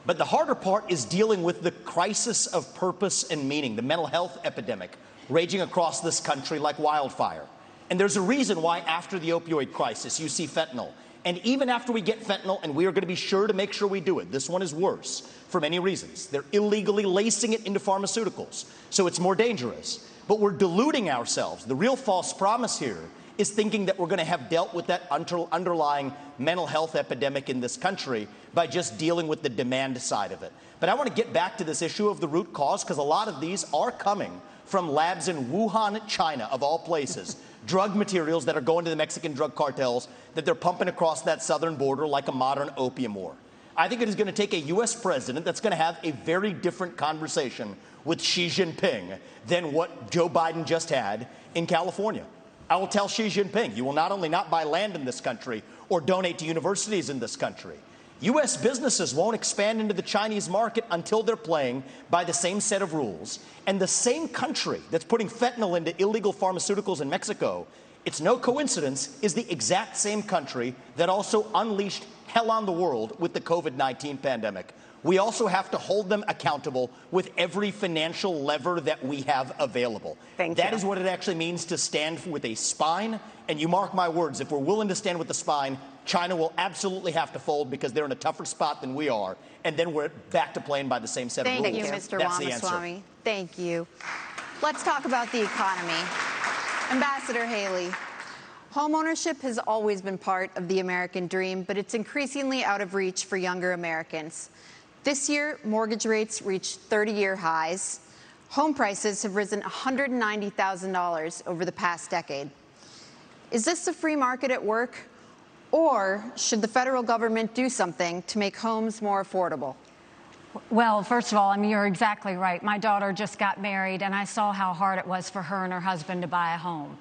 But the harder part is dealing with the crisis of purpose and meaning, the mental health epidemic raging across this country like wildfire. And there's a reason why after the opioid crisis, you see fentanyl. And even after we get fentanyl, and we are going to be sure to make sure we do it, this one is worse for many reasons. They're illegally lacing it into pharmaceuticals, so it's more dangerous. But we're deluding ourselves. The real false promise here is thinking that we're going to have dealt with that underlying mental health epidemic in this country by just dealing with the demand side of it. But I want to get back to this issue of the root cause, because a lot of these are coming from labs in Wuhan, China, of all places. Drug materials that are going to the Mexican drug cartels that they're pumping across that southern border like a modern opium war. I think it is going to take a U.S. president that's going to have a very different conversation with Xi Jinping than what Joe Biden just had in California. I will tell Xi Jinping, you will not only not buy land in this country or donate to universities in this country, U.S. businesses won't expand into the Chinese market until they're playing by the same set of rules. And the same country that's putting fentanyl into illegal pharmaceuticals in Mexico, it's no coincidence, is the exact same country that also unleashed hell on the world with the COVID-19 pandemic. We also have to hold them accountable with every financial lever that we have available. That is what it actually means to stand with a spine. And you mark my words, if we're willing to stand with the spine, China will absolutely have to fold because they're in a tougher spot than we are. And then we're back to playing by the same set of rules. Thank you, Mr. Ramaswamy. Thank you. Let's talk about the economy. Ambassador Haley, homeownership has always been part of the American dream, but it's increasingly out of reach for younger Americans. This year, mortgage rates reached 30-year highs. Home prices have risen $190,000 over the past decade. Is this the free market at work? Or should the federal government do something to make homes more affordable? Well, first of all, I mean, you're exactly right. My daughter just got married, and I saw how hard it was for her and her husband to buy a home.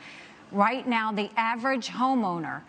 Right now, the average homeowner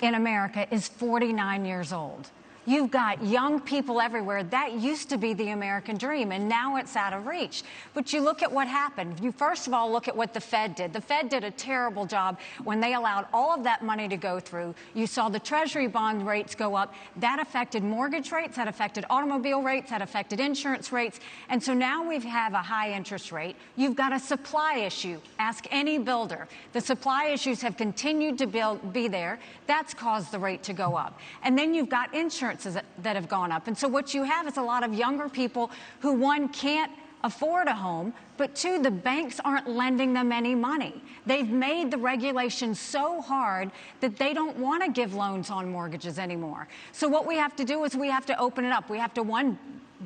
in America is 49 years old. You've got young people everywhere. That used to be the American dream, and now it's out of reach. But you look at what happened. You first of all look at what the Fed did. The Fed did a terrible job when they allowed all of that money to go through. You saw the Treasury bond rates go up. That affected mortgage rates, that affected automobile rates, that affected insurance rates. And so now we have a high interest rate. You've got a supply issue. Ask any builder. The supply issues have continued to be there. That's caused the rate to go up. And then you've got insurance that have gone up. And so what you have is a lot of younger people who, one, can't afford a home, but two, the banks aren't lending them any money. They've made the regulations so hard that they don't want to give loans on mortgages anymore. So what we have to do is we have to open it up. We have to, one,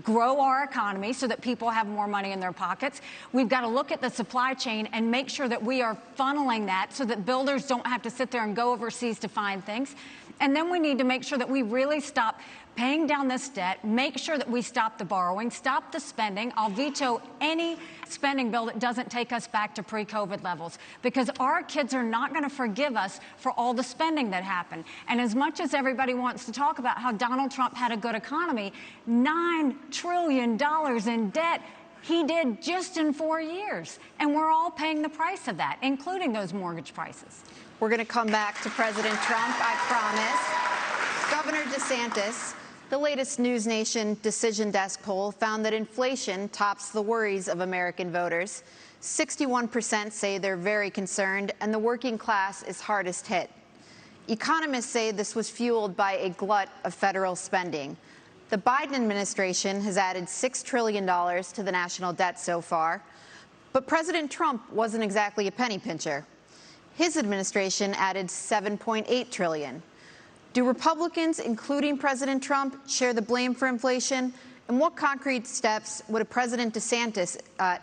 grow our economy so that people have more money in their pockets. We've got to look at the supply chain and make sure that we are funneling that so that builders don't have to sit there and go overseas to find things. And then we need to make sure that we really stop paying down this debt, make sure that we stop the borrowing, stop the spending. I'll veto any spending bill that doesn't take us back to pre-COVID levels, because our kids are not going to forgive us for all the spending that happened. And as much as everybody wants to talk about how Donald Trump had a good economy, $9 trillion in debt he did just in 4 years. And we're all paying the price of that, including those mortgage prices. We're going to come back to President Trump, I promise. Governor DeSantis, the latest News Nation Decision Desk poll found that inflation tops the worries of American voters. 61% say they're very concerned, and the working class is hardest hit. Economists say this was fueled by a glut of federal spending. The Biden administration has added $6 trillion to the national debt so far, but President Trump wasn't exactly a penny pincher. His administration added $7.8 trillion. Do Republicans, including President Trump, share the blame for inflation? And what concrete steps would a President DeSantis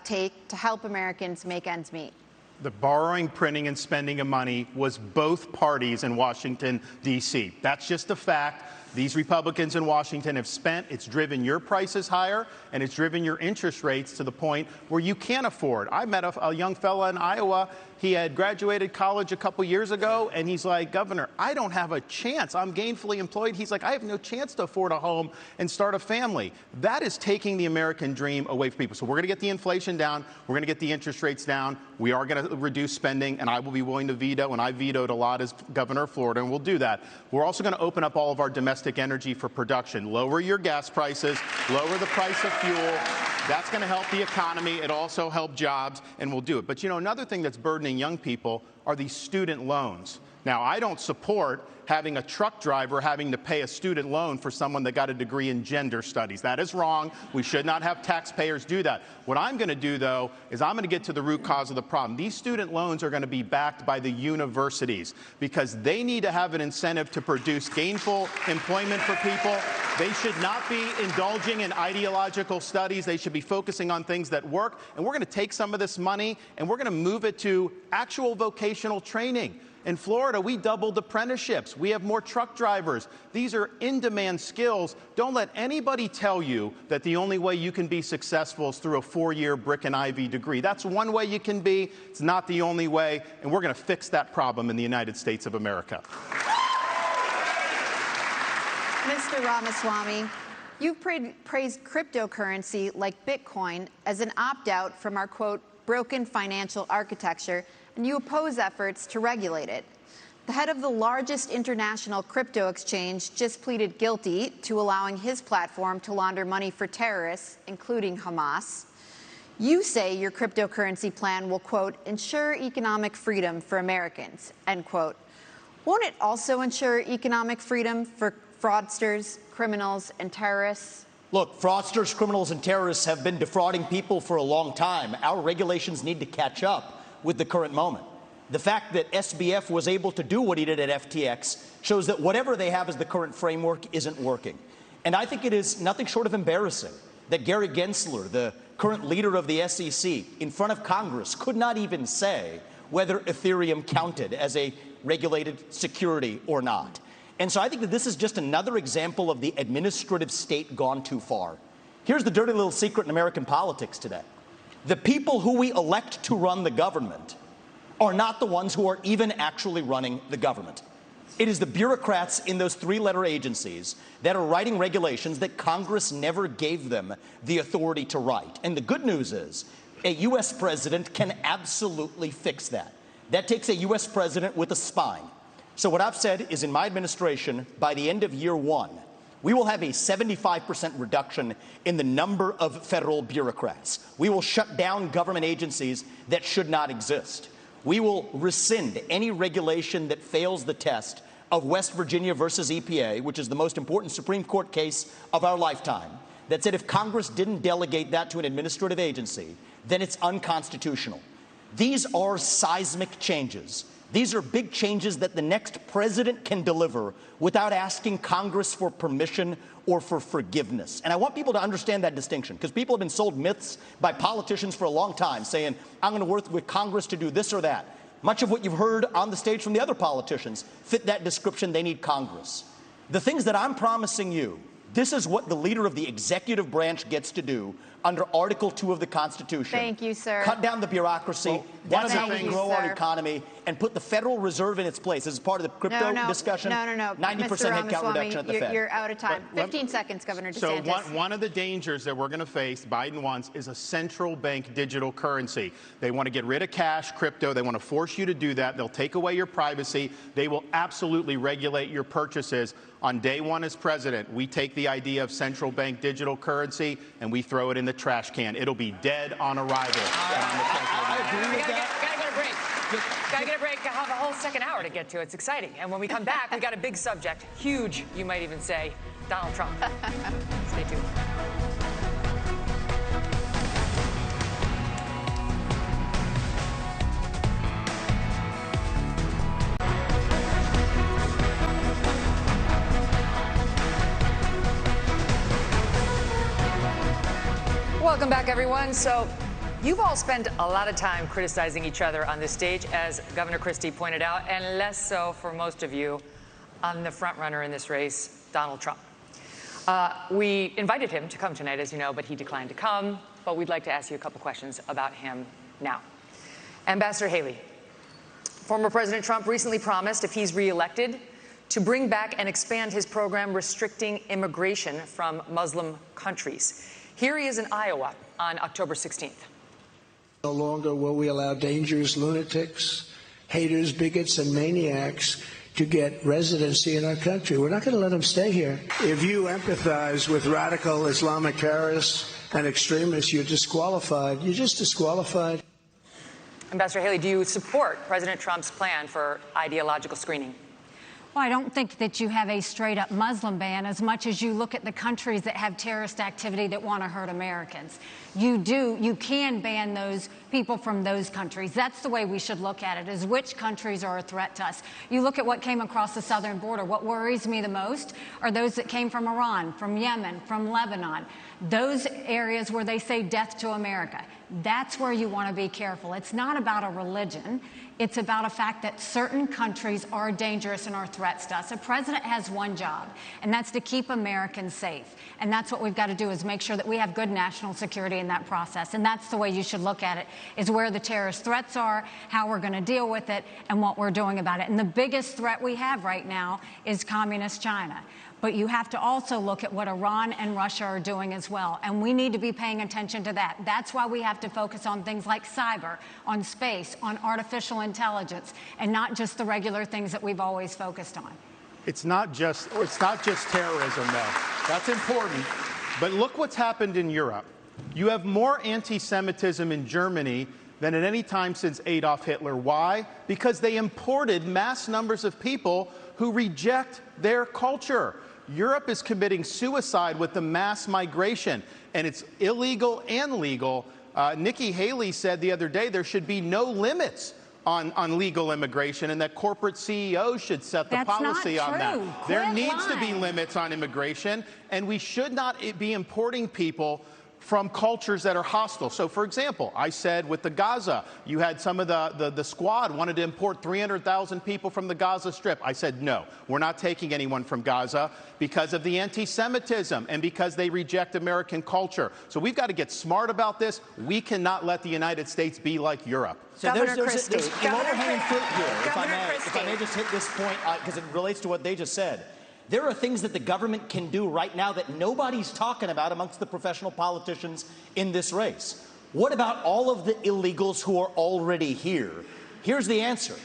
take to help Americans make ends meet? The borrowing, printing, and spending of money was both parties in Washington, D.C. That's just a fact. These Republicans in Washington have spent. It's driven your prices higher, and it's driven your interest rates to the point where you can't afford. I met a young fella in Iowa. He had graduated college a couple years ago, and he's like, Governor, I don't have a chance. I'm gainfully employed. He's like, I have no chance to afford a home and start a family. That is taking the American dream away from people. So we're going to get the inflation down. We're going to get the interest rates down. We are going to reduce spending, and I will be willing to veto, and I vetoed a lot as governor of Florida, and we'll do that. We're also going to open up all of our domestic energy for production. Lower your gas prices, lower the price of fuel. That's going to help the economy. It also help jobs, and we'll do it. But, you know, another thing that's burdening young people are these student loans. Now, I don't support having a truck driver having to pay a student loan for someone that got a degree in gender studies. That is wrong. We should not have taxpayers do that. What I'm going to do, though, is I'm going to get to the root cause of the problem. These student loans are going to be backed by the universities because they need to have an incentive to produce gainful employment for people. They should not be indulging in ideological studies. They should be focusing on things that work. And we're going to take some of this money and we're going to move it to actual vocational training. In Florida, we doubled apprenticeships. We have more truck drivers. These are in-demand skills. Don't let anybody tell you that the only way you can be successful is through a 4-year brick and ivy degree. That's one way you can be. It's not the only way, and we're going to fix that problem in the United States of America. Mr. Ramaswamy, you've praised cryptocurrency like Bitcoin as an opt-out from our, quote, broken financial architecture, and you oppose efforts to regulate it. The head of the largest international crypto exchange just pleaded guilty to allowing his platform to launder money for terrorists, including Hamas. You say your cryptocurrency plan will, quote, ensure economic freedom for Americans, end quote. Won't it also ensure economic freedom for fraudsters, criminals, and terrorists? Look, fraudsters, criminals, and terrorists have been defrauding people for a long time. Our regulations need to catch up with the current moment. The fact that SBF was able to do what he did at FTX shows that whatever they have as the current framework isn't working. And I think it is nothing short of embarrassing that Gary Gensler, the current leader of the SEC, in front of Congress, could not even say whether Ethereum counted as a regulated security or not. And so I think that this is just another example of the administrative state gone too far. Here's the dirty little secret in American politics today. The people who we elect to run the government are not the ones who are even actually running the government. It is the bureaucrats in those 3-letter agencies that are writing regulations that Congress never gave them the authority to write. And the good news is a U.S. president can absolutely fix that. That takes a U.S. president with a spine. So what I've said is in my administration, by the end of year 1, we will have a 75% reduction in the number of federal bureaucrats. We will shut down government agencies that should not exist. We will rescind any regulation that fails the test of West Virginia versus EPA, which is the most important Supreme Court case of our lifetime, that said if Congress didn't delegate that to an administrative agency, then it's unconstitutional. These are seismic changes. These are big changes that the next president can deliver without asking Congress for permission or for forgiveness. And I want people to understand that distinction, because people have been sold myths by politicians for a long time saying, I'm going to work with Congress to do this or that. Much of what you've heard on the stage from the other politicians fit that description. They need Congress. The things that I'm promising you, this is what the leader of the executive branch gets to do under Article 2 of the Constitution. Thank you, sir. Cut down the bureaucracy. Well, that's how we Thank you, grow our sir. economy and put the Federal Reserve in its place. This is part of the crypto discussion. No. 90% Mr. headcount Ramaswamy, reduction at the Fed. You're out of time. But 15 seconds, Governor So DeSantis. one of the dangers that we're going to face, Biden wants, is a central bank digital currency. They want to get rid of cash, crypto. They want to force you to do that. They'll take away your privacy. They will absolutely regulate your purchases. On day 1 as president, we take the idea of central bank digital currency and we throw it in the trash can. It'll be dead on arrival. I agree with that. Gotta get a break. Gotta get a break. I have a whole second hour to get to. It's exciting. And when we come back, we got a big subject. Huge, you might even say. Donald Trump. Stay tuned. Welcome back, everyone. So you've all spent a lot of time criticizing each other on this stage, as Governor Christie pointed out, and less so for most of you on the front runner in this race, Donald Trump. We invited him to come tonight, as you know, but he declined to come. But we'd like to ask you a couple questions about him now. Ambassador Haley, Former President Trump recently promised, if he's reelected, to bring back and expand his program restricting immigration from Muslim countries. Here he is in Iowa on October 16th. No longer will we allow dangerous lunatics, haters, bigots, and maniacs to get residency in our country. We're not going to let them stay here. If you empathize with radical Islamic terrorists and extremists, you're disqualified. You're just disqualified. Ambassador Haley, do you support President Trump's plan for ideological screening? Well, I don't think that you have a straight-up Muslim ban as much as you look at the countries that have terrorist activity that want to hurt Americans. You can ban those people from those countries. That's the way we should look at it, is which countries are a threat to us. You look at what came across the southern border. What worries me the most are those that came from Iran, from Yemen, from Lebanon, those areas where they say death to America. That's where you want to be careful. It's not about a religion. It's about a fact that certain countries are dangerous and are threats to us. A president has one job, and that's to keep Americans safe. And that's what we've got to do, is make sure that we have good national security in that process. And that's the way you should look at it, is where the terrorist threats are, how we're going to deal with it, and what we're doing about it. And the biggest threat we have right now is communist China. But you have to also look at what Iran and Russia are doing as well. And we need to be paying attention to that. That's why we have to focus on things like cyber, on space, on artificial intelligence, and not just the regular things that we've always focused on. It's not just terrorism, though. That's important. But look what's happened in Europe. You have more anti-Semitism in Germany than at any time since Adolf Hitler. Why? Because they imported mass numbers of people who reject their culture. Europe is committing suicide with the mass migration, and it's illegal and legal. Nikki Haley said the other day there should be no limits on legal immigration, and that corporate CEOs should set the policy on that. There needs to be limits on immigration, and we should not be importing people from cultures that are hostile. So, for example, I said with the Gaza, you had some of the squad wanted to import 300,000 people from the Gaza Strip. I said, no, we're not taking anyone from Gaza because of the anti-Semitism and because they reject American culture. So we've got to get smart about this. We cannot let the United States be like Europe. So there's lower-hanging fruit here, if I may just hit this point, because it relates to what they just said. There are things that the government can do right now that nobody's talking about amongst the professional politicians in this race. What about all of the illegals who are already here? Here's the answer.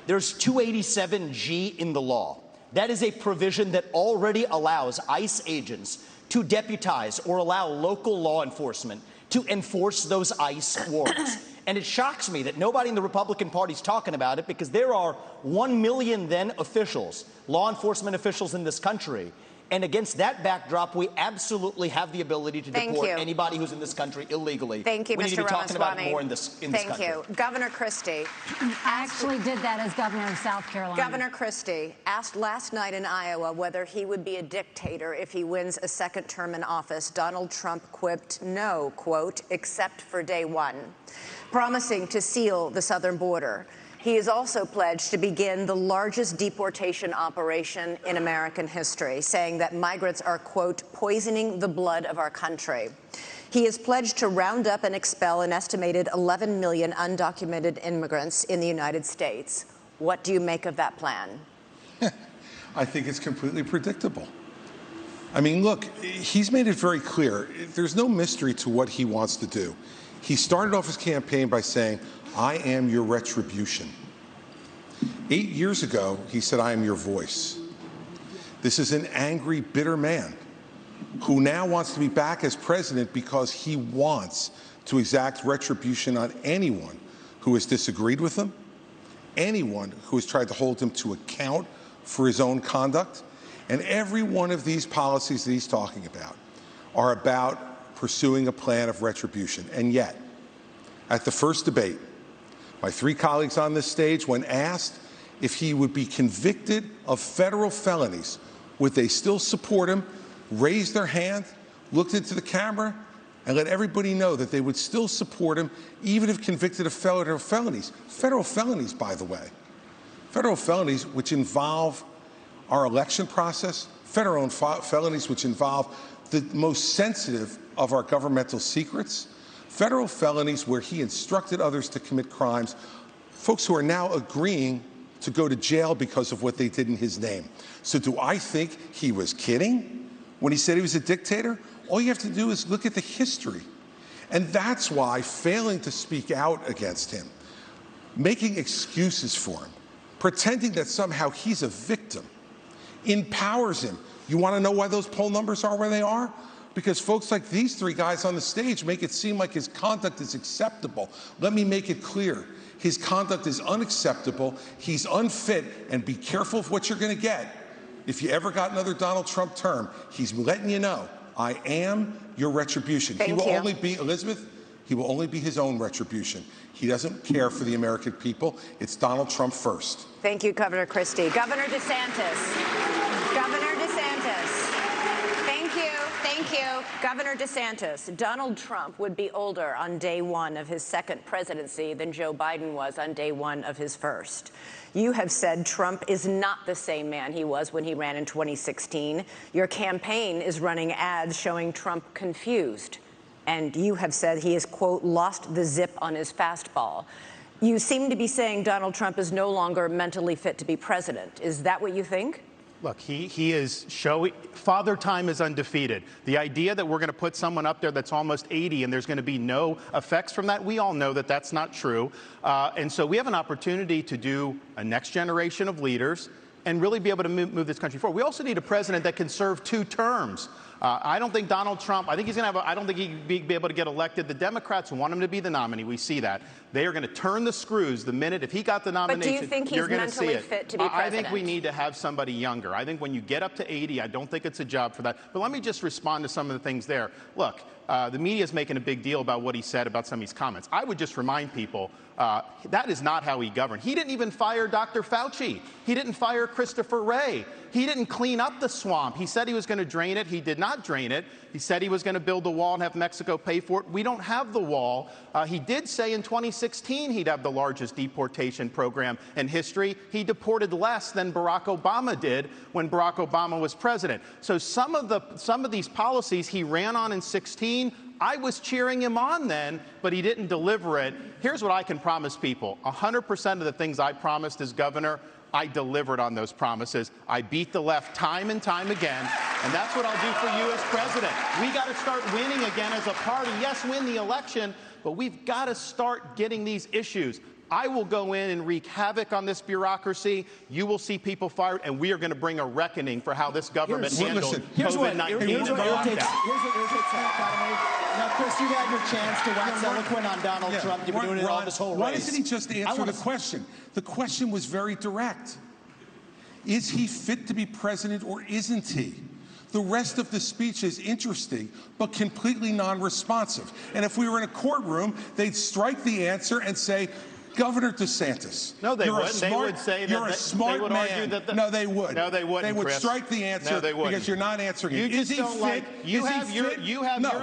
There's 287G in the law. That is a provision that already allows ICE agents to deputize or allow local law enforcement to enforce those ICE warrants. And it shocks me that nobody in the Republican Party is talking about it, because there are 1 million then officials, law enforcement officials in this country. And against that backdrop, we absolutely have the ability to deport anybody who's in this country illegally. Thank you, Mr. Ramaswamy. We need to be talking about it more in this country. Thank you. Governor Christie. I actually did that as governor of South Carolina. Governor Christie asked last night in Iowa whether he would be a dictator if he wins a second term in office. Donald Trump quipped, no, quote, except for day one, promising to seal the southern border. He has also pledged to begin the largest deportation operation in American history, saying that migrants are, quote, poisoning the blood of our country. He has pledged to round up and expel an estimated 11 million undocumented immigrants in the United States. What do you make of that plan? I think it's completely predictable. I mean, look, he's made it very clear. There's no mystery to what he wants to do. He started off his campaign by saying, I am your retribution. 8 years ago, he said, I am your voice. This is an angry, bitter man who now wants to be back as president because he wants to exact retribution on anyone who has disagreed with him, anyone who has tried to hold him to account for his own conduct. And every one of these policies that he's talking about are about pursuing a plan of retribution. And yet, at the first debate, my three colleagues on this stage, when asked if he would be convicted of federal felonies, would they still support him, raised their hand, looked into the camera, and let everybody know that they would still support him even if convicted of federal felonies. Federal felonies, by the way. Federal felonies which involve our election process, federal felonies which involve the most sensitive of our governmental secrets, federal felonies where he instructed others to commit crimes, folks who are now agreeing to go to jail because of what they did in his name. So do I think he was kidding when he said he was a dictator? All you have to do is look at the history. And that's why failing to speak out against him, making excuses for him, pretending that somehow he's a victim, empowers him. You want to know why those poll numbers are where they are? Because folks like these three guys on the stage make it seem like his conduct is acceptable. Let me make it clear. His conduct is unacceptable. He's unfit. And be careful of what you're going to get. If you ever got another Donald Trump term, he's letting you know, I am your retribution. Thank he will you. only be, Elizabeth, he will only be his own retribution. He doesn't care for the American people. It's Donald Trump first. Thank you, Governor Christie. Governor DeSantis. Governor DeSantis. Thank you. Governor DeSantis, Donald Trump would be older on day one of his second presidency than Joe Biden was on day one of his first. You have said Trump is not the same man he was when he ran in 2016. Your campaign is running ads showing Trump confused. And you have said he has, quote, lost the zip on his fastball. You seem to be saying Donald Trump is no longer mentally fit to be president. Is that what you think? Look, he is showing, Father Time is undefeated. The idea that we're going to put someone up there that's almost 80 and there's going to be no effects from that, we all know that that's not true. And so we have an opportunity to do a next generation of leaders and really be able to move this country forward. We also need a president that can serve 2 terms. I don't think Donald Trump, I think he's going to have, I don't think he'd be able to get elected. The Democrats want him to be the nominee. We see that. They are going to turn the screws the minute, if he got the nomination, but do you think he's you're going to see mentally it. fit to be president? I think we need to have somebody younger. I think when you get up to 80, I don't think it's a job for that. But let me just respond to some of the things there. Look, the media is making a big deal about what he said about some of these comments. I would just remind people that is not how he governed. He didn't even fire Dr. Fauci. He didn't fire Christopher Wray. He didn't clean up the swamp. He said he was going to drain it. He did not drain it. He said he was going to build a wall and have Mexico pay for it. We don't have the wall. He did say in 2016 he'd have the largest deportation program in history. He deported less than Barack Obama did when Barack Obama was president. So some of these policies he ran on in 16, I was cheering him on then, but he didn't deliver it. Here's what I can promise people. 100% of the things I promised as governor, I delivered on those promises. I beat the left time and time again, and that's what I'll do for you as president. We got to start winning again as a party. Yes, win the election, but we've got to start getting these issues. I will go in and wreak havoc on this bureaucracy. You will see people fired, and we are going to bring a reckoning for how this government handled COVID-19. Here's what irritates now, Chris, you've had your chance to wax eloquent on Donald Trump. You've been doing it all this whole race. Why doesn't he just answer the question? The question was very direct. Is he fit to be president or isn't he? The rest of the speech is interesting, but completely non-responsive. And if we were in a courtroom, they'd strike the answer and say, Governor DeSantis. No, they wouldn't. They would say that you're a smart they would man. Argue that No, they would. No, they wouldn't. They would Chris. strike the answer because you're not answering it. Is he fit? You have your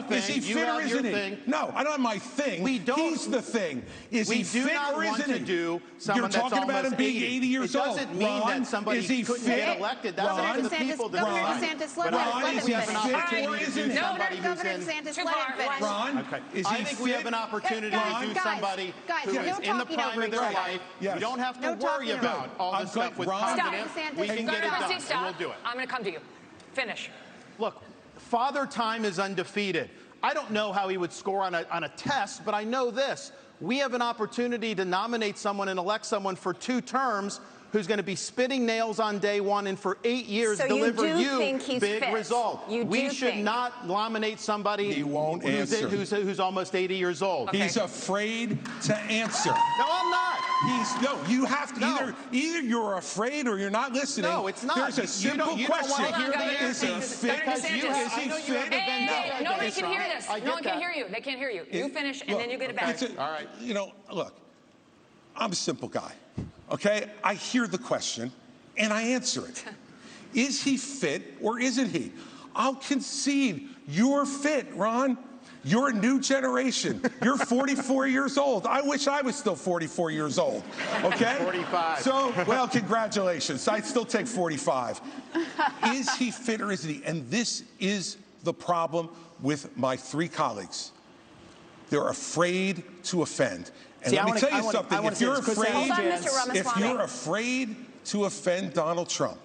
thing. Is he fit or isn't he? No, I don't have my thing. We don't. He's the thing. Is he fit or isn't he? You're talking about him being 80 years old. It doesn't mean that somebody couldn't get elected. That's up to the people. Governor DeSantis, let him finish. No, Governor DeSantis, let him finish. Ron, is he I think we have an opportunity to do somebody who is in the prime of their life. Yes. We don't have to worry about all this stuff with confidence. We can get it done, and we'll do it. I'm going to come to you. Finish. Look, Father Time is undefeated. I don't know how he would score on a test, but I know this. We have an opportunity to nominate someone and elect someone for 2 terms who's going to be spitting nails on day one and for 8 years so deliver you big fit? Result. We should not nominate somebody who's almost 80 years old. Okay. He's afraid to answer. No, I'm not. You have to either you're afraid or you're not listening. No, it's not. There's a simple question. Is he fit? Nobody can hear this. No one can hear you. They can't hear you. You finish, and then you get it back. All right. Look, I'm a simple guy. Okay? I hear the question, and I answer it. Is he fit or isn't he? I'll concede you're fit, Ron. You're a new generation. You're 44 years old. I wish I was still 44 years old. Okay? 45. So, well, congratulations. I'd still take 45. Is he fit or isn't he? And this is the problem with my 3 colleagues. They're afraid to offend. And let me tell you something. If you're Mr. afraid to offend Donald Trump,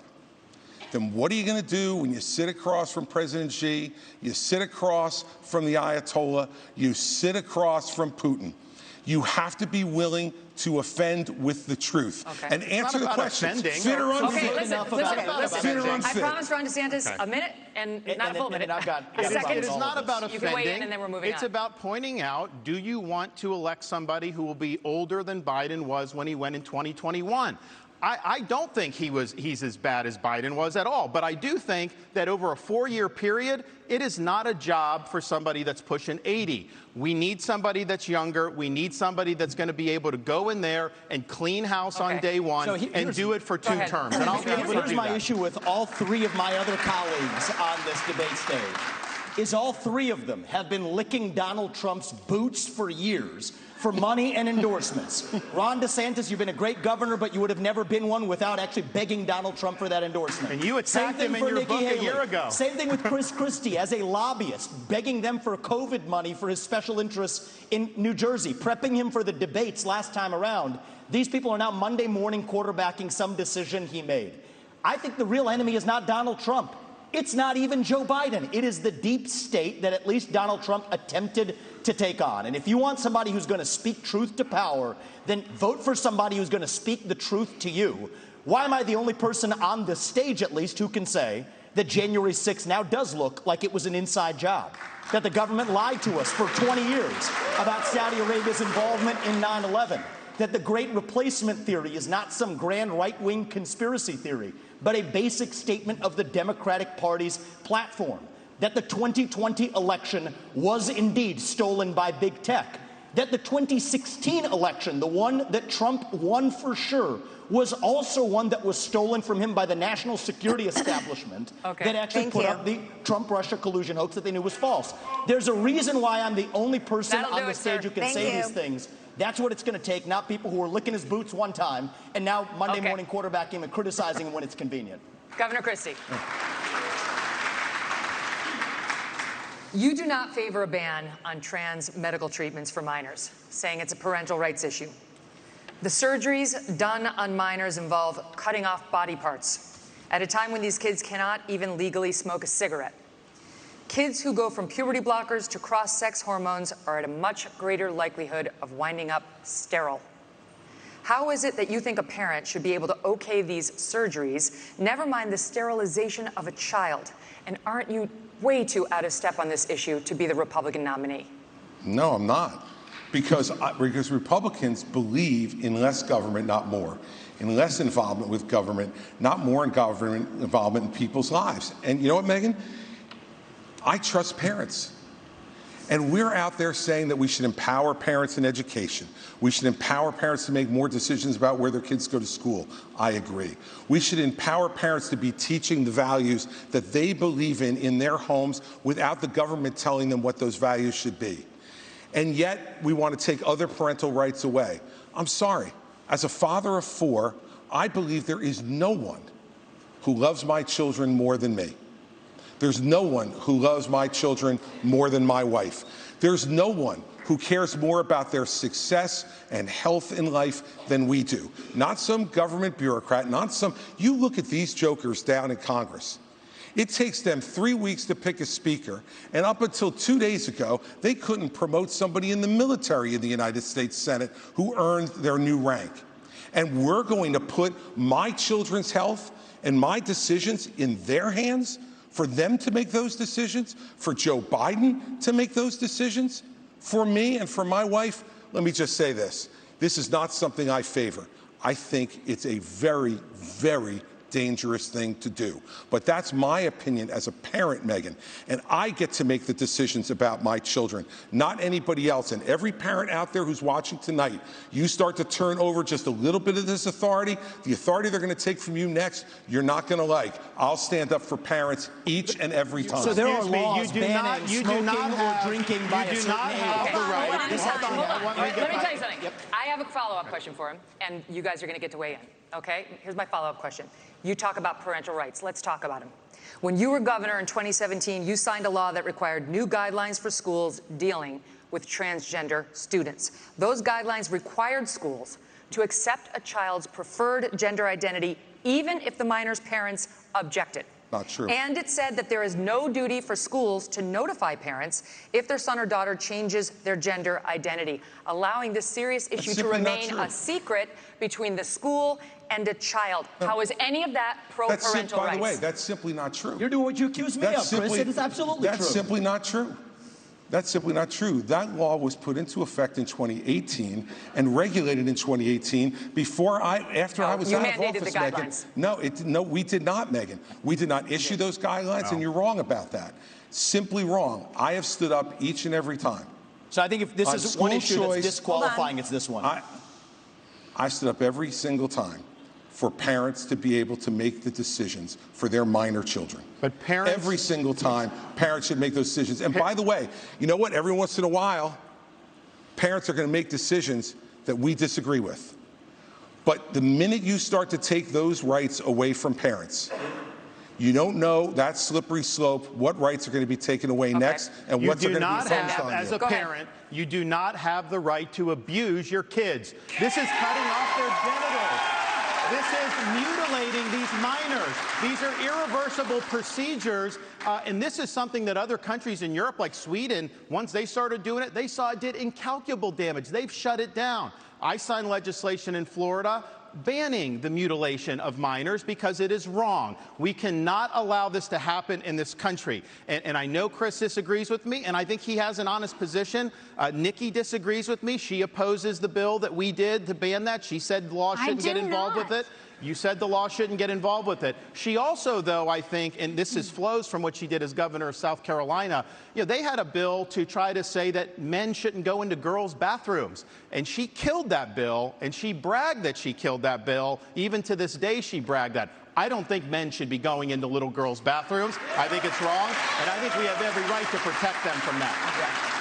then what are you going to do when you sit across from President Xi, you sit across from the Ayatollah, you sit across from Putin? You have to be willing to offend with the truth and answer the question. Fit or unfit? Okay, listen. I promised Ron DeSantis a minute and not a full minute. I've got a second. It is not about offending. You can weigh in and then we're moving on. It's about pointing out, do you want to elect somebody who will be older than Biden was when he went in 2021? I don't think he's as bad as Biden was at all, but I do think that over a 4-year period, it is not a job for somebody that's pushing 80. We need somebody that's younger. We need somebody that's going to be able to go in there and clean house on day one and do it for 2 terms. And I'll be able to do that. Here's my issue with all 3 of my other colleagues on this debate stage, is all 3 of them have been licking Donald Trump's boots for years for money and endorsements. Ron DeSantis, you've been a great governor, but you would have never been one without actually begging Donald Trump for that endorsement. And you attacked him in your book a year ago. Same thing with Christie as a lobbyist, begging them for COVID money for his special interests in New Jersey, prepping him for the debates last time around. These people are now Monday morning quarterbacking some decision he made. I think the real enemy is not Donald Trump. It's not even Joe Biden. It is the deep state that at least Donald Trump attempted to take on. And if you want somebody who's going to speak truth to power, then vote for somebody who's going to speak the truth to you. Why am I the only person on this stage, at least, who can say that January 6th now does look like it was an inside job? That the government lied to us for 20 years about Saudi Arabia's involvement in 9/11? That the Great Replacement theory is not some grand right-wing conspiracy theory, but a basic statement of the Democratic Party's platform? That the 2020 election was indeed stolen by big tech? That the 2016 election, the one that Trump won for sure, was also one that was stolen from him by the national security establishment that actually put up the Trump-Russia collusion hoax that they knew was false? There's a reason why I'm the only person on the stage who can say these things. That's what it's going to take, not people who are licking his boots one time and now Monday morning quarterbacking and criticizing him when it's convenient. Governor Christie. You do not favor a ban on trans medical treatments for minors, saying it's a parental rights issue. The surgeries done on minors involve cutting off body parts at a time when these kids cannot even legally smoke a cigarette. Kids who go from puberty blockers to cross-sex hormones are at a much greater likelihood of winding up sterile. How is it that you think a parent should be able to okay these surgeries, never mind the sterilization of a child? And aren't you way too out of step on this issue to be the Republican nominee? No, I'm not. Because Republicans believe in less government, not more. In less involvement with government, not more in government involvement in people's lives. And you know what, Megyn? I trust parents. And we're out there saying that we should empower parents in education. We should empower parents to make more decisions about where their kids go to school. I agree. We should empower parents to be teaching the values that they believe in their homes without the government telling them what those values should be. And yet we want to take other parental rights away. I'm sorry. As a father of 4, I believe there is no one who loves my children more than me. There's no one who loves my children more than my wife. There's no one who cares more about their success and health in life than we do. Not some government bureaucrat, not some. You look at these jokers down in Congress. It takes them 3 weeks to pick a speaker, and up until 2 days ago, they couldn't promote somebody in the military in the United States Senate who earned their new rank. And we're going to put my children's health and my decisions in their hands? For them to make those decisions, for Joe Biden to make those decisions, for me and for my wife? Let me just say this. This is not something I favor. I think it's a very, very dangerous thing to do. But that's my opinion as a parent, Megyn. And I get to make the decisions about my children, not anybody else. And every parent out there who's watching tonight, you start to turn over just a little bit of this authority, the authority they're going to take from you next, you're not going to like. I'll stand up for parents each and every time. So there are laws banning smoking or drinking by a certain age. Let me tell you something. I have a follow-up question for him, and you guys are going to get to weigh in. Okay? Here's my follow-up question. You talk about parental rights. Let's talk about them. When you were governor in 2017, you signed a law that required new guidelines for schools dealing with transgender students. Those guidelines required schools to accept a child's preferred gender identity even if the minor's parents objected. Not true. And it said that there is no duty for schools to notify parents if their son or daughter changes their gender identity, allowing this serious issue to remain a secret between the school and a child. How is any of that pro-parental rights? By the way, that's simply not true. You're doing what you accuse me of, Chris. It is absolutely true. That's simply not true. That's simply not true. That law was put into effect in 2018 and regulated in 2018 after I was out of office, Megyn. No, we did not, Megyn. We did not issue those guidelines, and you're wrong about that. Simply wrong. I have stood up each and every time. So I think if this is one issue that's disqualifying, it's this one. I stood up every single time for parents to be able to make the decisions for their minor children. But parents... Every single time, parents should make those decisions. And by the way, you know what? Every once in a while, parents are going to make decisions that we disagree with. But the minute you start to take those rights away from parents, you don't know that slippery slope, what rights are going to be taken away next, and what's going to be imposed on you. As a parent, you do not have the right to abuse your kids. This is cutting off their genitals. This is mutilating these minors. These are irreversible procedures, and this is something that other countries in Europe, like Sweden, once they started doing it, they saw it did incalculable damage. They've shut it down. I signed legislation in Florida banning the mutilation of minors because it is wrong. We cannot allow this to happen in this country. And I know Chris disagrees with me, and I think he has an honest position. Nikki disagrees with me. She opposes the bill that we did to ban that. She said the law shouldn't get involved with it. You said the law shouldn't get involved with it. She also, though, I think, and this flows from what she did as governor of South Carolina, they had a bill to try to say that men shouldn't go into girls' bathrooms. And she killed that bill, and she bragged that she killed that bill. Even to this day, she bragged that. I don't think men should be going into little girls' bathrooms. I think it's wrong, and I think we have every right to protect them from that.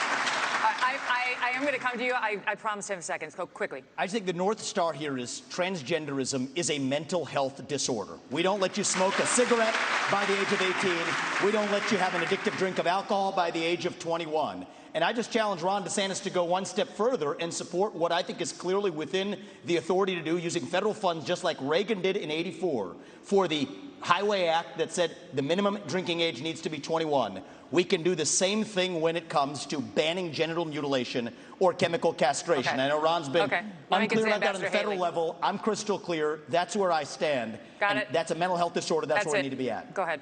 I am going to come to you. I promise 10 seconds. Go quickly. I think the North Star here is transgenderism is a mental health disorder. We don't let you smoke a cigarette by the age of 18. We don't let you have an addictive drink of alcohol by the age of 21. And I just challenge Ron DeSantis to go one step further and support what I think is clearly within the authority to do, using federal funds just like Reagan did in '84 for the Highway Act that said the minimum drinking age needs to be 21. We can do the same thing when it comes to banning genital mutilation or chemical castration. Okay. I know Ron's been unclear about that on the federal level. I'm crystal clear. That's where I stand. Got it. That's a mental health disorder. That's where we need to be at. Go ahead.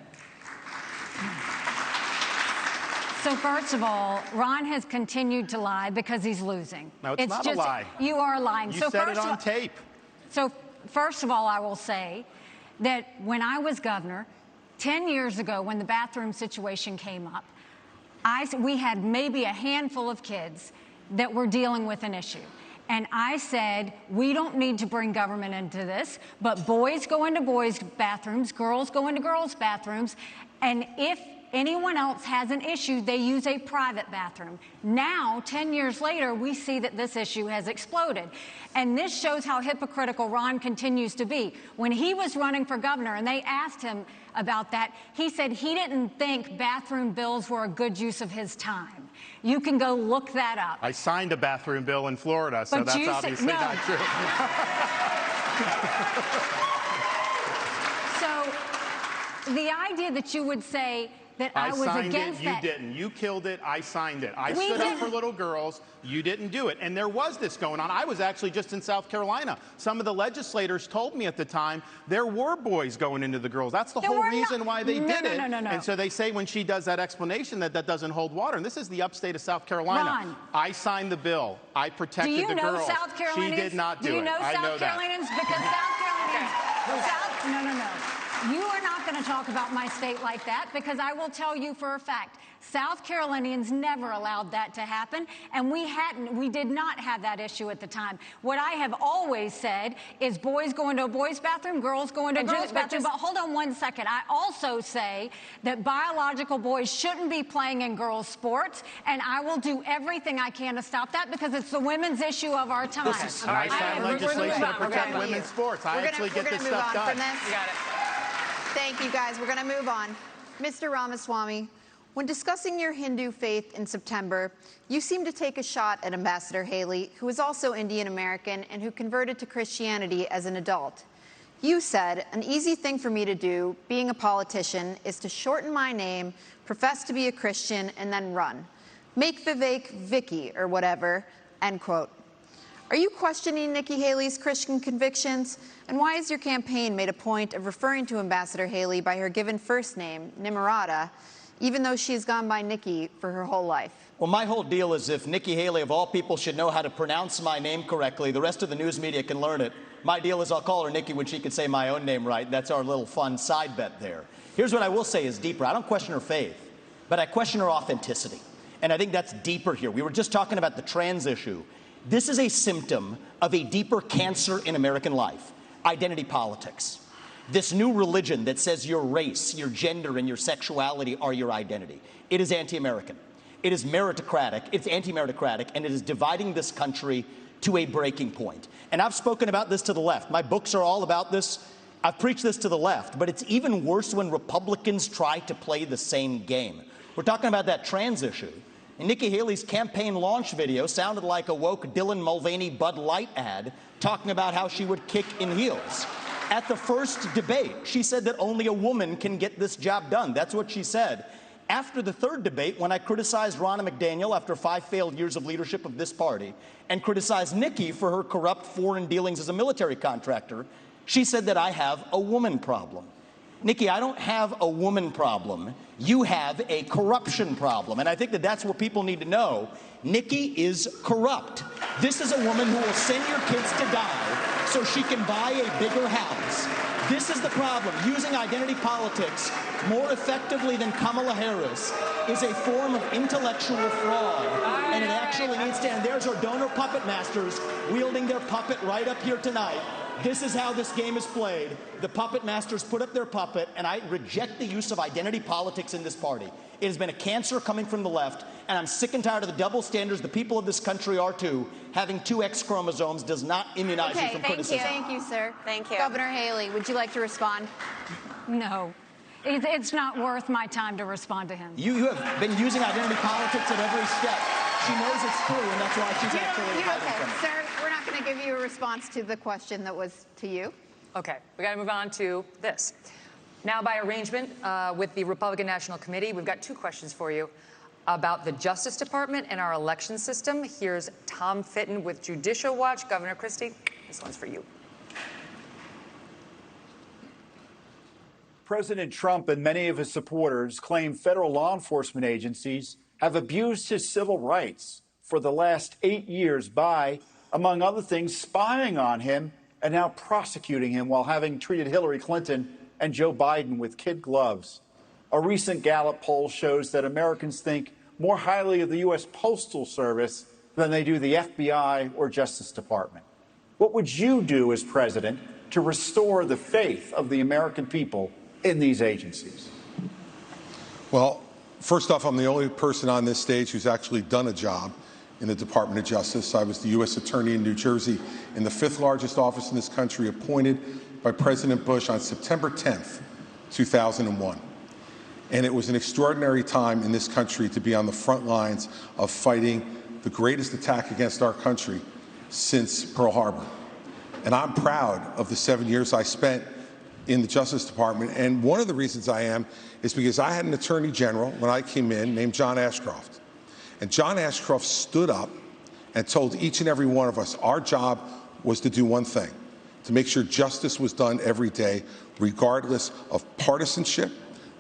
So first of all, Ron has continued to lie because he's losing. No, it's not just, a lie. You are lying. You said it on tape. So first of all, I will say that when I was governor, 10 years ago, when the bathroom situation came up, we had maybe a handful of kids that were dealing with an issue. And I said, we don't need to bring government into this, but boys go into boys' bathrooms, girls go into girls' bathrooms, and if anyone else has an issue, they use a private bathroom. Now, 10 years later, we see that this issue has exploded. And this shows how hypocritical Ron continues to be. When he was running for governor and they asked him about that, he said he didn't think bathroom bills were a good use of his time. You can go look that up. I signed a bathroom bill in Florida, so that's obviously not true. So the idea that you would say that I was against that. You didn't. You killed it. I signed it. I stood up for little girls. You didn't do it. And there was this going on. I was actually just in South Carolina. Some of the legislators told me at the time there were boys going into the girls. That's the whole reason why they did it. No. And so they say when she does that explanation that doesn't hold water. And this is the upstate of South Carolina. Ron, I signed the bill. I protected the girls. Do you know South Carolinians? She did not do it. Do you know South Carolinians? Because South Carolinians. No. You are not going to talk about my state like that, because I will tell you for a fact, South Carolinians never allowed that to happen, and we did not have that issue at the time. What I have always said is boys go into a boys' bathroom, girls go into a girls' bathroom. But hold on one second. I also say that biological boys shouldn't be playing in girls' sports, and I will do everything I can to stop that because it's the women's issue of our time. And I signed legislation to protect women's sports. I actually get this stuff done. You got it. Thank you, guys. We're going to move on. Mr. Ramaswamy, When discussing your Hindu faith in September, you seemed to take a shot at Ambassador Haley, who is also Indian American and who converted to Christianity as an adult. You said, an easy thing for me to do, being a politician, is to shorten my name, profess to be a Christian, and then run. Make Vivek Vicky or whatever, end quote. Are you questioning Nikki Haley's Christian convictions? And why has your campaign made a point of referring to Ambassador Haley by her given first name, Nimarata, even though she has gone by Nikki for her whole life? Well, my whole deal is if Nikki Haley, of all people, should know how to pronounce my name correctly, the rest of the news media can learn it. My deal is I'll call her Nikki when she can say my own name right. That's our little fun side bet there. Here's what I will say is deeper. I don't question her faith, but I question her authenticity. And I think that's deeper here. We were just talking about the trans issue. This is a symptom of a deeper cancer in American life, identity politics. This new religion that says your race, your gender, and your sexuality are your identity. It is anti-American. It is meritocratic. It's anti-meritocratic, and it is dividing this country to a breaking point. And I've spoken about this to the left. My books are all about this. I've preached this to the left, but it's even worse when Republicans try to play the same game. We're talking about that trans issue. And Nikki Haley's campaign launch video sounded like a woke Dylan Mulvaney Bud Light ad talking about how she would kick in heels. At the first debate, she said that only a woman can get this job done. That's what she said. After the third debate, when I criticized Ronna McDaniel after 5 failed years of leadership of this party and criticized Nikki for her corrupt foreign dealings as a military contractor, she said that I have a woman problem. Nikki, I don't have a woman problem. You have a corruption problem. And I think that that's what people need to know. Nikki is corrupt. This is a woman who will send your kids to die so she can buy a bigger house. This is the problem. Using identity politics more effectively than Kamala Harris is a form of intellectual fraud. And it actually needs to end. There's our donor puppet masters wielding their puppet right up here tonight. This is how this game is played. The puppet masters put up their puppet, and I reject the use of identity politics in this party. It has been a cancer coming from the left, and I'm sick and tired of the double standards. The people of this country are too. Having 2 X chromosomes does not immunize you from criticism. Thank you, sir. Thank you. Governor Haley, would you like to respond? No. It's not worth my time to respond to him. You have been using identity politics at every step. She knows it's true, and that's why she's actually hiding from it. Sir, we're not going to give you a response to the question that was to you. Okay, we got to move on to this. Now, by arrangement with the Republican National Committee, we've got 2 questions for you about the Justice Department and our election system. Here's Tom Fitton with Judicial Watch. Governor Christie, this one's for you. President Trump and many of his supporters claim federal law enforcement agencies have abused his civil rights for the last 8 years by, among other things, spying on him and now prosecuting him while having treated Hillary Clinton and Joe Biden with kid gloves. A recent Gallup poll shows that Americans think more highly of the U.S. Postal Service than they do the FBI or Justice Department. What would you do as president to restore the faith of the American people in these agencies? Well, first off, I'm the only person on this stage who's actually done a job in the Department of Justice. I was the U.S. Attorney in New Jersey in the 5th largest office in this country, appointed by President Bush on September 10th, 2001. And it was an extraordinary time in this country to be on the front lines of fighting the greatest attack against our country since Pearl Harbor. And I'm proud of the 7 years I spent in the Justice Department. And one of the reasons I am is because I had an Attorney General when I came in named John Ashcroft. And John Ashcroft stood up and told each and every one of us our job was to do one thing, to make sure justice was done every day, regardless of partisanship,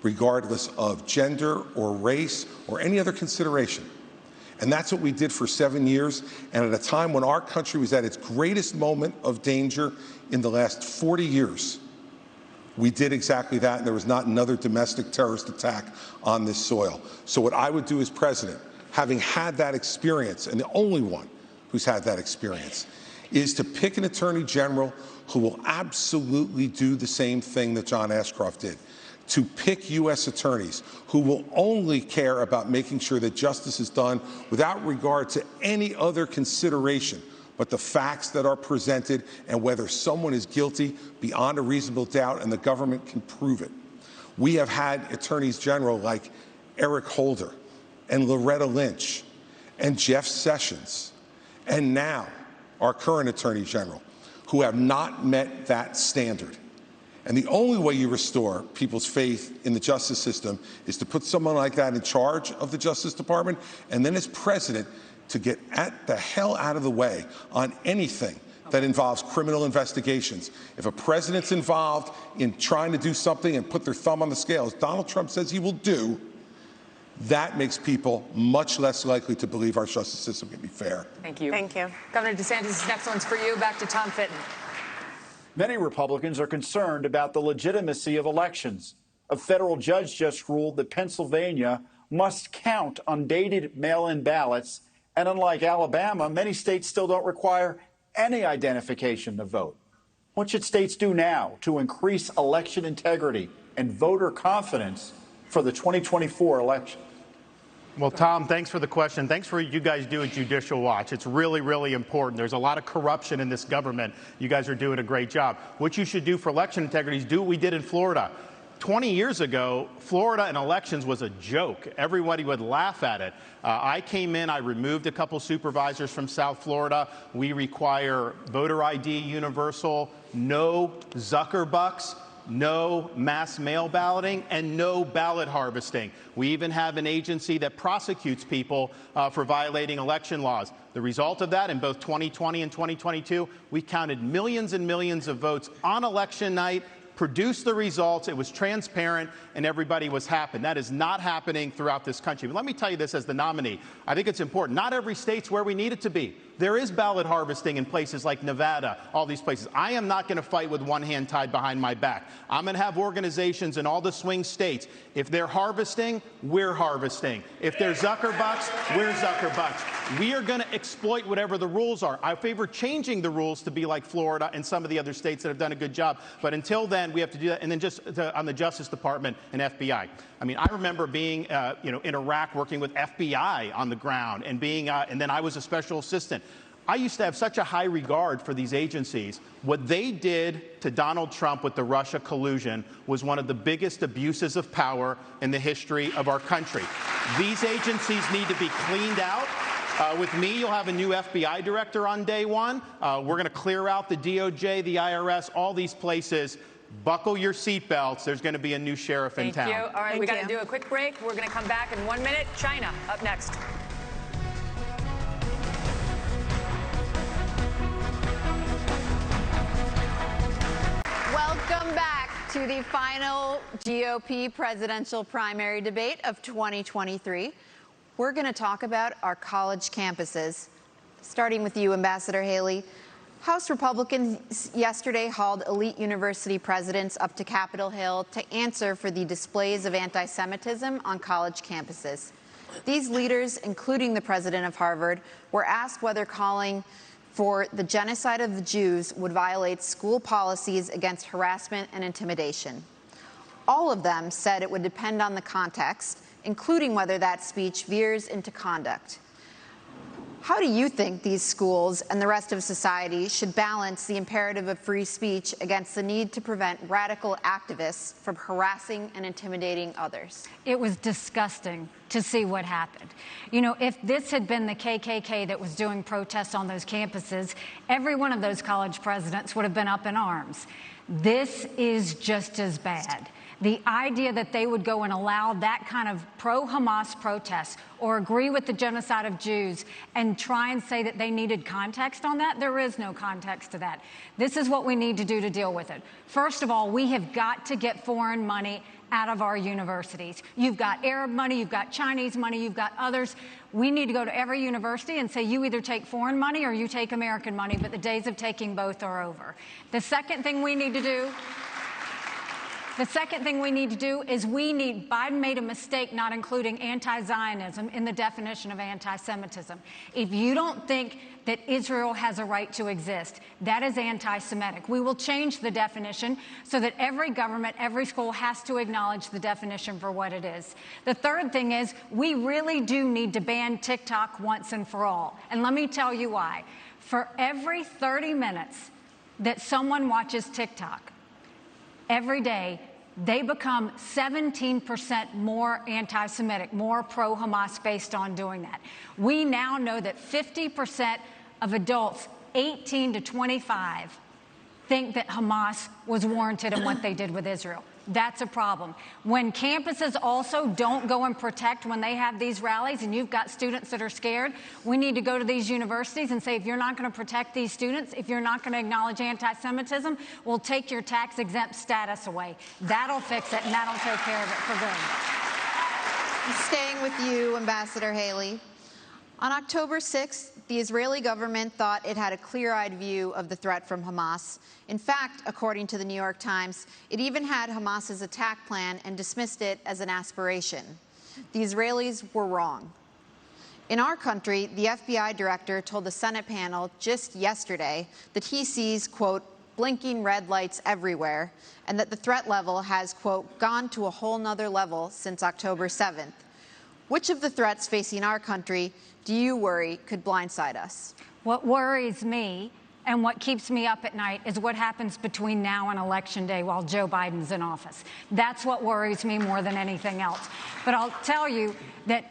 regardless of gender or race or any other consideration. And that's what we did for 7 years. And at a time when our country was at its greatest moment of danger in the last 40 years, we did exactly that, and there was not another domestic terrorist attack on this soil. So what I would do as president, having had that experience, and the only one who's had that experience, is to pick an attorney general who will absolutely do the same thing that John Ashcroft did, to pick U.S. attorneys who will only care about making sure that justice is done without regard to any other consideration but the facts that are presented and whether someone is guilty beyond a reasonable doubt and the government can prove it. We have had attorneys general like Eric Holder and Loretta Lynch and Jeff Sessions, and now our current Attorney General, who have not met that standard. And the only way you restore people's faith in the justice system is to put someone like that in charge of the Justice Department, and then as president, to get the hell out of the way on anything that involves criminal investigations. If a president's involved in trying to do something and put their thumb on the scale, as Donald Trump says he will do, that makes people much less likely to believe our justice system can be fair. Thank you. Thank you. Governor DeSantis, this next one's for you. Back to Tom Fitton. Many Republicans are concerned about the legitimacy of elections. A federal judge just ruled that Pennsylvania must count undated mail-in ballots, and unlike Alabama, many states still don't require any identification to vote. What should states do now to increase election integrity and voter confidence for the 2024 election? Well, Tom, thanks for the question. Thanks for what you guys do at Judicial Watch. It's really, really important. There's a lot of corruption in this government. You guys are doing a great job. What you should do for election integrity is do what we did in Florida. 20 years ago, Florida and elections was a joke. Everybody would laugh at it. I came in, I removed a couple supervisors from South Florida. We require voter ID universal, no Zuckerbucks, no mass mail balloting, and no ballot harvesting. We even have an agency that prosecutes people for violating election laws. The result of that, in both 2020 and 2022, we counted millions and millions of votes on election night, produced the results, it was transparent, and everybody was happy. That is not happening throughout this country. But let me tell you this as the nominee. I think it's important. Not every state's where we need it to be. There is ballot harvesting in places like Nevada, all these places. I am not going to fight with one hand tied behind my back. I'm going to have organizations in all the swing states. If they're harvesting, we're harvesting. If they're Zuckerbucks, we're Zuckerbucks. We are going to exploit whatever the rules are. I favor changing the rules to be like Florida and some of the other states that have done a good job. But until then, we have to do that. And then just on the Justice Department and FBI. I mean, I remember being, in Iraq working with FBI on the ground and being, and then I was a special assistant. I used to have such a high regard for these agencies. What they did to Donald Trump with the Russia collusion was one of the biggest abuses of power in the history of our country. These agencies need to be cleaned out. With me, you'll have a new FBI director on day one. We're going to clear out the DOJ, the IRS, all these places. Buckle your seatbelts. There's going to be a new sheriff in town. Thank you. All right, we got to do a quick break. We're going to come back in 1 minute. China up next. Welcome back to the final GOP presidential primary debate of 2023. We're going to talk about our college campuses, starting with you, Ambassador Haley. House Republicans yesterday hauled elite university presidents up to Capitol Hill to answer for the displays of anti-Semitism on college campuses. These leaders, including the president of Harvard, were asked whether calling for the genocide of the Jews would violate school policies against harassment and intimidation. All of them said it would depend on the context, including whether that speech veers into conduct. How do you think these schools and the rest of society should balance the imperative of free speech against the need to prevent radical activists from harassing and intimidating others? It was disgusting to see what happened. You know, if this had been the KKK that was doing protests on those campuses, every one of those college presidents would have been up in arms. This is just as bad. The idea that they would go and allow that kind of pro-Hamas protest or agree with the genocide of Jews and try and say that they needed context on that, there is no context to that. This is what we need to do to deal with it. First of all, we have got to get foreign money out of our universities. You've got Arab money, you've got Chinese money, you've got others. We need to go to every university and say, you either take foreign money or you take American money, but the days of taking both are over. The second thing we need to do is Biden made a mistake not including anti-Zionism in the definition of anti-Semitism. If you don't think that Israel has a right to exist, that is anti-Semitic. We will change the definition so that every government, every school has to acknowledge the definition for what it is. The third thing is we really do need to ban TikTok once and for all. And let me tell you why. For every 30 minutes that someone watches TikTok, every day, they become 17% more anti-Semitic, more pro-Hamas based on doing that. We now know that 50% of adults 18 to 25 think that Hamas was warranted in what they did with Israel. That's a problem. When campuses also don't go and protect when they have these rallies and you've got students that are scared, we need to go to these universities and say, if you're not going to protect these students, if you're not going to acknowledge anti-Semitism, we'll take your tax-exempt status away. That'll fix it, and that'll take care of it for good. Staying with you, Ambassador Haley. On October 6th, the Israeli government thought it had a clear-eyed view of the threat from Hamas. In fact, according to the New York Times, it even had Hamas's attack plan and dismissed it as an aspiration. The Israelis were wrong. In our country, the FBI director told the Senate panel just yesterday that he sees, quote, blinking red lights everywhere, and that the threat level has, quote, gone to a whole nother level since October 7th. Which of the threats facing our country do you worry could blindside us? What worries me and what keeps me up at night is what happens between now and Election Day while Joe Biden's in office. That's what worries me more than anything else. But I'll tell you that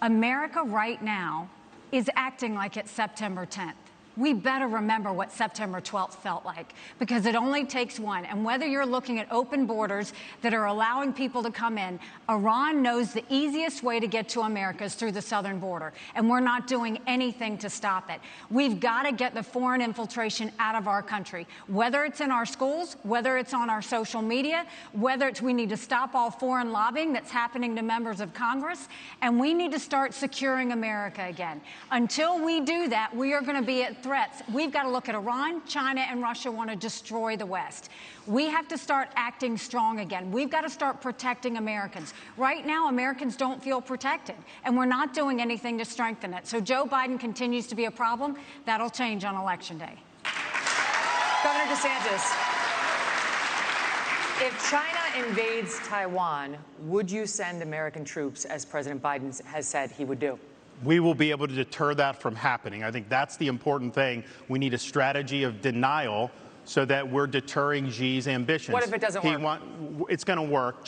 America right now is acting like it's September 10th. We better remember what September 12th felt like, because it only takes one. And whether you're looking at open borders that are allowing people to come in, Iran knows the easiest way to get to America is through the southern border, and we're not doing anything to stop it. We've got to get the foreign infiltration out of our country, whether it's in our schools, whether it's on our social media, whether it's we need to stop all foreign lobbying that's happening to members of Congress, and we need to start securing America again. Until we do that, we are going to be at threats. We've got to look at Iran, China, and Russia want to destroy the West. We have to start acting strong again. We've got to start protecting Americans. Right now, Americans don't feel protected, and we're not doing anything to strengthen it. So Joe Biden continues to be a problem. That'll change on Election Day. Governor DeSantis, if China invades Taiwan, would you send American troops, as President Biden has said he would do? We will be able to deter that from happening. I think that's the important thing. We need a strategy of denial so that we're deterring Xi's ambitions. What if it doesn't work? It's going to work.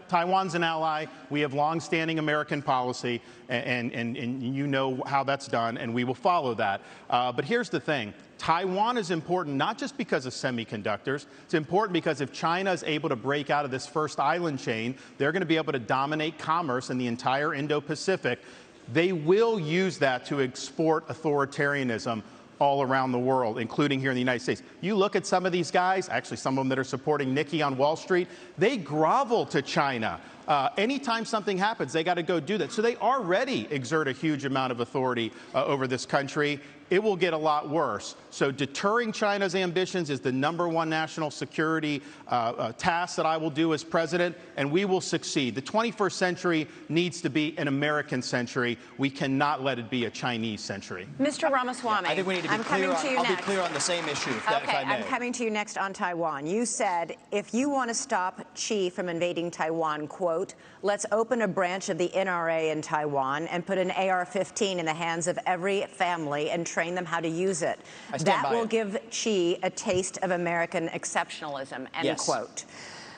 Taiwan's an ally. We have longstanding American policy, and you know how that's done, and we will follow that. But here's the thing. Taiwan is important not just because of semiconductors. It's important because if China is able to break out of this first island chain, they're going to be able to dominate commerce in the entire Indo-Pacific. They will use that to export authoritarianism all around the world, including here in the United States. You look at some of these guys, actually some of them that are supporting Nikki on Wall Street, they grovel to China. Anytime something happens, they got to go do that. So they already exert a huge amount of authority over this country. It will get a lot worse. So deterring China's ambitions is the #1 national security task that I will do as president, and we will succeed. The 21st century needs to be an American century. We cannot let it be a Chinese century. Mr. Ramaswamy, I think we need to be clear. I'll be clear on the same issue, if I may. I'm coming to you next on Taiwan. You said if you want to stop Xi from invading Taiwan, quote, let's open a branch of the NRA in Taiwan and put an AR-15 in the hands of every family and train them how to use it. That will give Xi a taste of American exceptionalism, end quote.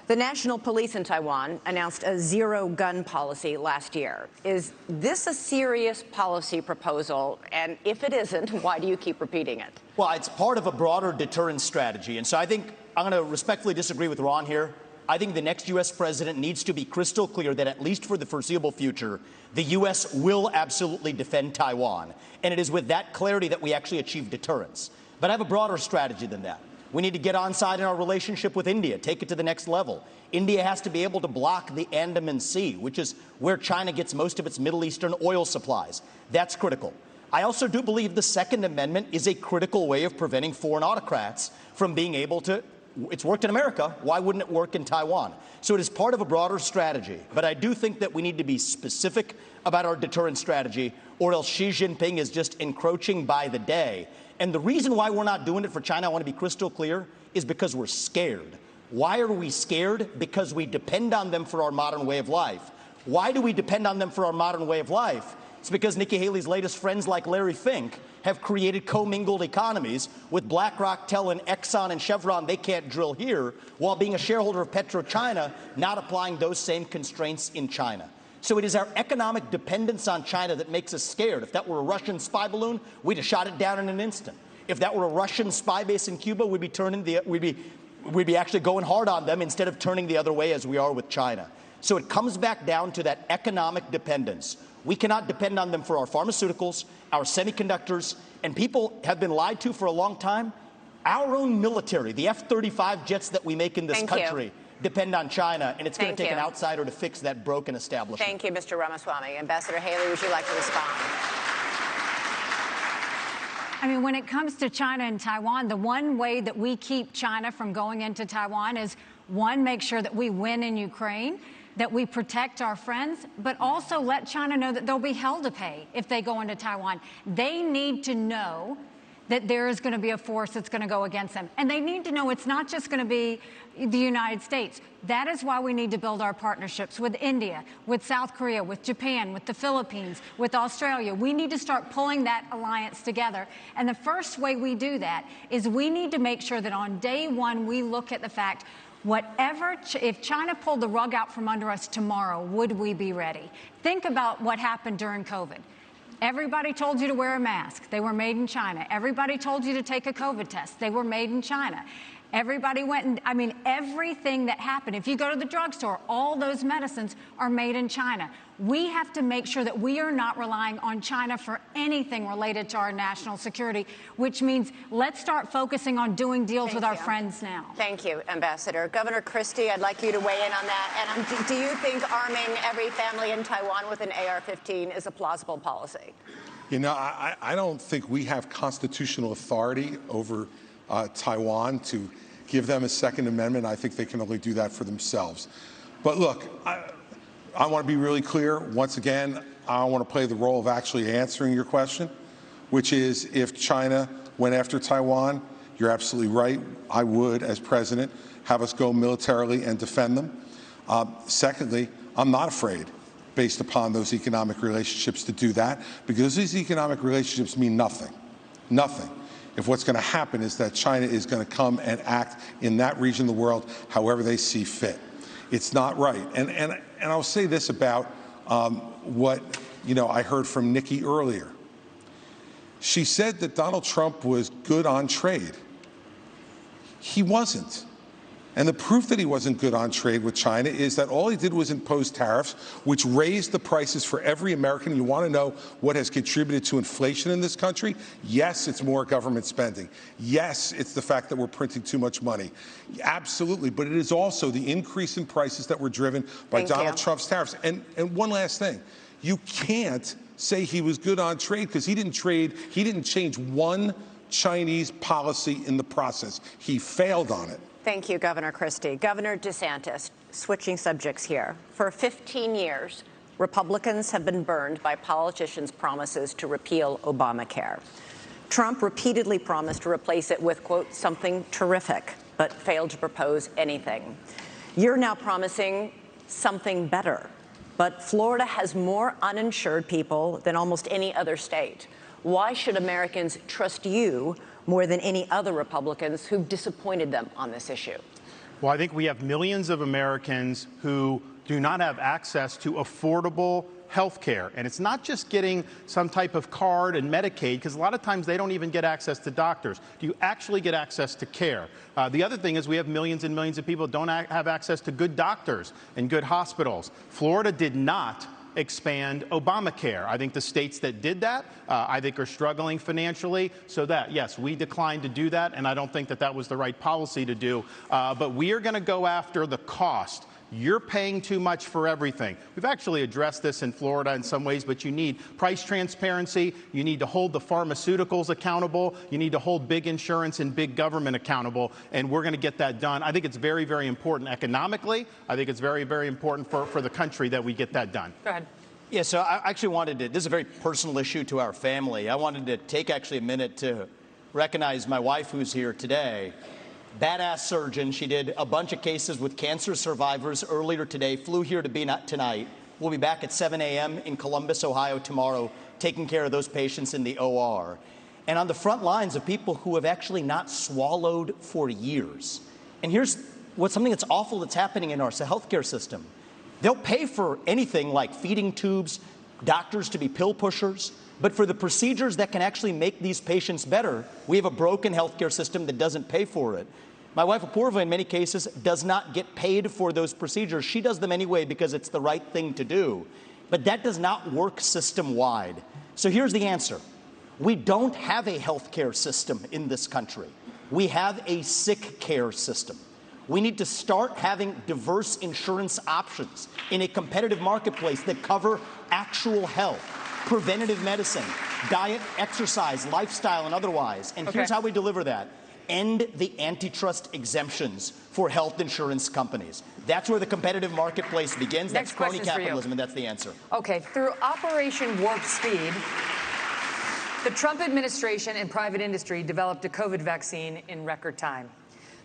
The National Police in Taiwan announced a zero-gun policy last year. Is this a serious policy proposal? And if it isn't, why do you keep repeating it? Well, it's part of a broader deterrence strategy. And so I think I'm going to respectfully disagree with Ron here. I think the next U.S. president needs to be crystal clear that, at least for the foreseeable future, the U.S. will absolutely defend Taiwan. And it is with that clarity that we actually achieve deterrence. But I have a broader strategy than that. We need to get on side in our relationship with India, take it to the next level. India has to be able to block the Andaman Sea, which is where China gets most of its Middle Eastern oil supplies. That's critical. I also do believe the Second Amendment is a critical way of preventing foreign autocrats from being able to. It's worked in America. Why wouldn't it work in Taiwan? So it is part of a broader strategy. But I do think that we need to be specific about our deterrence strategy, or else Xi Jinping is just encroaching by the day. And the reason why we're not doing it for China, I want to be crystal clear, is because we're scared. Why are we scared? Because we depend on them for our modern way of life. Why do we depend on them for our modern way of life? It's because Nikki Haley's latest friends like Larry Fink have created commingled economies with BlackRock telling Exxon and Chevron they can't drill here, while being a shareholder of PetroChina, not applying those same constraints in China. So it is our economic dependence on China that makes us scared. If that were a Russian spy balloon, we'd have shot it down in an instant. If that were a Russian spy base in Cuba, we'd be actually going hard on them instead of turning the other way as we are with China. So it comes back down to that economic dependence. We cannot depend on them for our pharmaceuticals, our semiconductors, and people have been lied to for a long time. Our own military, the F-35 jets that we make in this country, depend on China, and it's going to take an outsider to fix that broken establishment. Thank you, Mr. Ramaswamy. Ambassador Haley, would you like to respond? I mean, when it comes to China and Taiwan, the one way that we keep China from going into Taiwan is, one, make sure that we win in Ukraine, that we protect our friends, but also let China know that they'll be hell to pay if they go into Taiwan. They need to know that there is going to be a force that's going to go against them. And they need to know it's not just going to be the United States. That is why we need to build our partnerships with India, with South Korea, with Japan, with the Philippines, with Australia. We need to start pulling that alliance together. And the first way we do that is we need to make sure that on day one we look at the fact, if China pulled the rug out from under us tomorrow, would we be ready? Think about what happened during COVID. Everybody told you to wear a mask. They were made in China. Everybody told you to take a COVID test. They were made in China. Everybody went and, I mean, everything that happened. If you go to the drugstore, all those medicines are made in China. We have to make sure that we are not relying on China for anything related to our national security, which means let's start focusing on doing deals with our friends now. Thank you, Ambassador. Governor Christie, I'd like you to weigh in on that. And do you think arming every family in Taiwan with an AR-15 is a plausible policy? You know, I don't think we have constitutional authority over Taiwan to give them a Second Amendment. I think they can only do that for themselves. But look, I want to be really clear. Once again, I want to play the role of actually answering your question, which is if China went after Taiwan, you're absolutely right. I would, as president, have us go militarily and defend them. Secondly, I'm not afraid, based upon those economic relationships, to do that, because these economic relationships mean nothing. Nothing. If what's going to happen is that China is going to come and act in that region of the world however they see fit. It's not right. And I'll say this about what I heard from Nikki earlier. She said that Donald Trump was good on trade. He wasn't. And the proof that he wasn't good on trade with China is that all he did was impose tariffs, which raised the prices for every American. You want to know what has contributed to inflation in this country? Yes, it's more government spending. Yes, it's the fact that we're printing too much money. Absolutely. But it is also the increase in prices that were driven by Donald Trump's tariffs. And one last thing. You can't say he was good on trade because he didn't change one Chinese policy in the process. He failed on it. Thank you, Governor Christie. Governor DeSantis, switching subjects here. For 15 years, Republicans have been burned by politicians' promises to repeal Obamacare. Trump repeatedly promised to replace it with, quote, something terrific, but failed to propose anything. You're now promising something better, but Florida has more uninsured people than almost any other state. Why should Americans trust you more than any other Republicans who've disappointed them on this issue? Well, I think we have millions of Americans who do not have access to affordable health care. And it's not just getting some type of card and Medicaid, because a lot of times they don't even get access to doctors. Do you actually get access to care? The other thing is we have millions and millions of people who don't have access to good doctors and good hospitals. Florida did not expand Obamacare. I think the states that did that, I think, are struggling financially. So that, yes, we declined to do that, and I don't think that that was the right policy to do. But we are going to go after the cost. You're paying too much for everything. We've actually addressed this in Florida in some ways, but you need price transparency. You need to hold the pharmaceuticals accountable. You need to hold big insurance and big government accountable, and we're going to get that done. I think it's very, very important economically. I think it's very, very important for the country that we get that done. Go ahead. Yeah, so I actually wanted to, this is a very personal issue to our family. I wanted to take actually a minute to recognize my wife who's here today. Badass surgeon. She did a bunch of cases with cancer survivors earlier today, flew here to be tonight. We'll be back at 7 a.m. in Columbus, Ohio tomorrow, taking care of those patients in the OR. And on the front lines of people who have actually not swallowed for years. And here's something that's awful that's happening in our healthcare system. They'll pay for anything like feeding tubes, doctors to be pill pushers, but for the procedures that can actually make these patients better, we have a broken healthcare system that doesn't pay for it. My wife, Apoorva, in many cases, does not get paid for those procedures. She does them anyway because it's the right thing to do. But that does not work system-wide. So here's the answer. We don't have a healthcare system in this country. We have a sick care system. We need to start having diverse insurance options in a competitive marketplace that cover actual health, preventative medicine, diet, exercise, lifestyle, and otherwise. And here's how we deliver that. End the antitrust exemptions for health insurance companies. That's where the competitive marketplace begins. That's crony capitalism, and that's the answer. Okay, through Operation Warp Speed, the Trump administration and private industry developed a COVID vaccine in record time.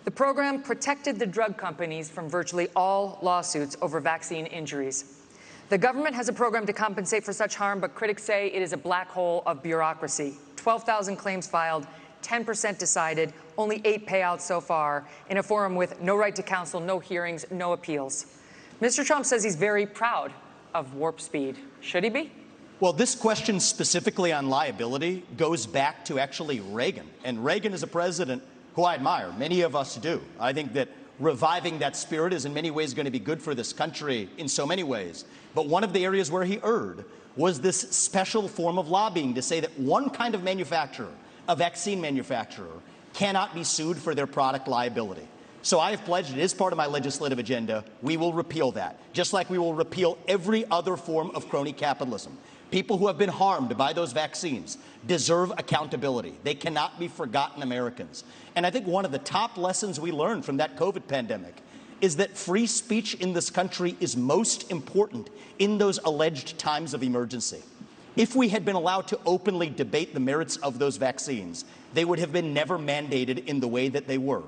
The program protected the drug companies from virtually all lawsuits over vaccine injuries. The government has a program to compensate for such harm, but critics say it is a black hole of bureaucracy. 12,000 claims filed, 10% decided, only 8 payouts so far, in a forum with no right to counsel, no hearings, no appeals. Mr. Trump says he's very proud of Warp Speed. Should he be? Well, this question specifically on liability goes back to actually Reagan. And Reagan is a president who I admire. Many of us do. I think that reviving that spirit is in many ways going to be good for this country in so many ways. But one of the areas where he erred was this special form of lobbying to say that one kind of manufacturer, a vaccine manufacturer, cannot be sued for their product liability. So I have pledged, it is part of my legislative agenda, we will repeal that, just like we will repeal every other form of crony capitalism. People who have been harmed by those vaccines deserve accountability. They cannot be forgotten Americans. And I think one of the top lessons we learned from that COVID pandemic is that free speech in this country is most important in those alleged times of emergency. If we had been allowed to openly debate the merits of those vaccines, they would have been never mandated in the way that they were.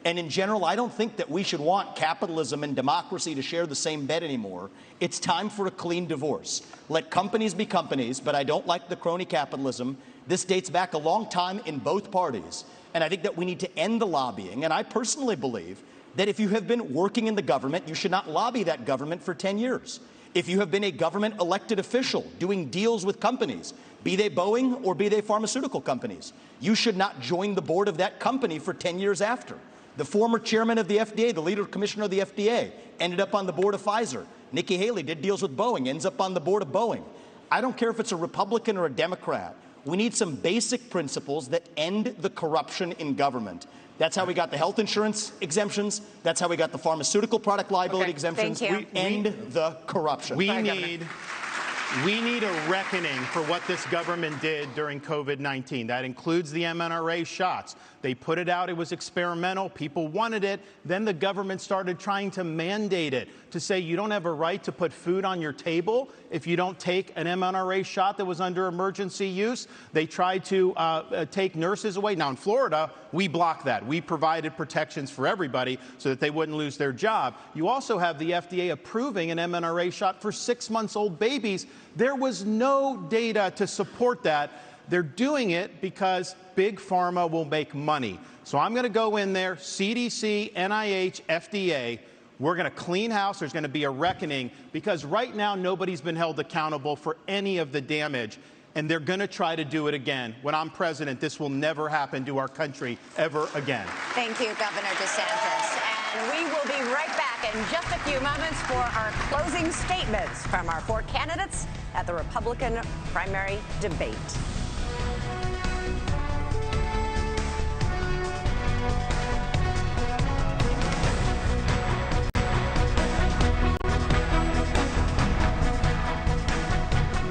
And in general, I don't think that we should want capitalism and democracy to share the same bed anymore. It's time for a clean divorce. Let companies be companies, but I don't like the crony capitalism. This dates back a long time in both parties. And I think that we need to end the lobbying. And I personally believe that if you have been working in the government, you should not lobby that government for 10 years. If you have been a government elected official doing deals with companies, be they Boeing or be they pharmaceutical companies, you should not join the board of that company for 10 years after. The former chairman of the FDA, the leader commissioner of the FDA, ended up on the board of Pfizer. Nikki Haley did deals with Boeing, ends up on the board of Boeing. I don't care if it's a Republican or a Democrat. We need some basic principles that end the corruption in government. That's how we got the health insurance exemptions. That's how we got the pharmaceutical product liability exemptions. Thank you. We end the corruption. We need a reckoning for what this government did during COVID-19. That includes the mRNA shots. They put it out. It was experimental. People wanted it. Then the government started trying to mandate it, to say you don't have a right to put food on your table if you don't take an mRNA shot that was under emergency use. They tried to take nurses away. Now, in Florida, we blocked that. We provided protections for everybody so that they wouldn't lose their job. You also have the FDA approving an mRNA shot for 6-month-old babies. There was no data to support that. They're doing it because big pharma will make money. So I'm going to go in there, CDC, NIH, FDA. We're going to clean house. There's going to be a reckoning because right now nobody's been held accountable for any of the damage. And they're going to try to do it again. When I'm president, this will never happen to our country ever again. Thank you, Governor DeSantis. And we will be right back in just a few moments for our closing statements from our 4 candidates at the Republican primary debate.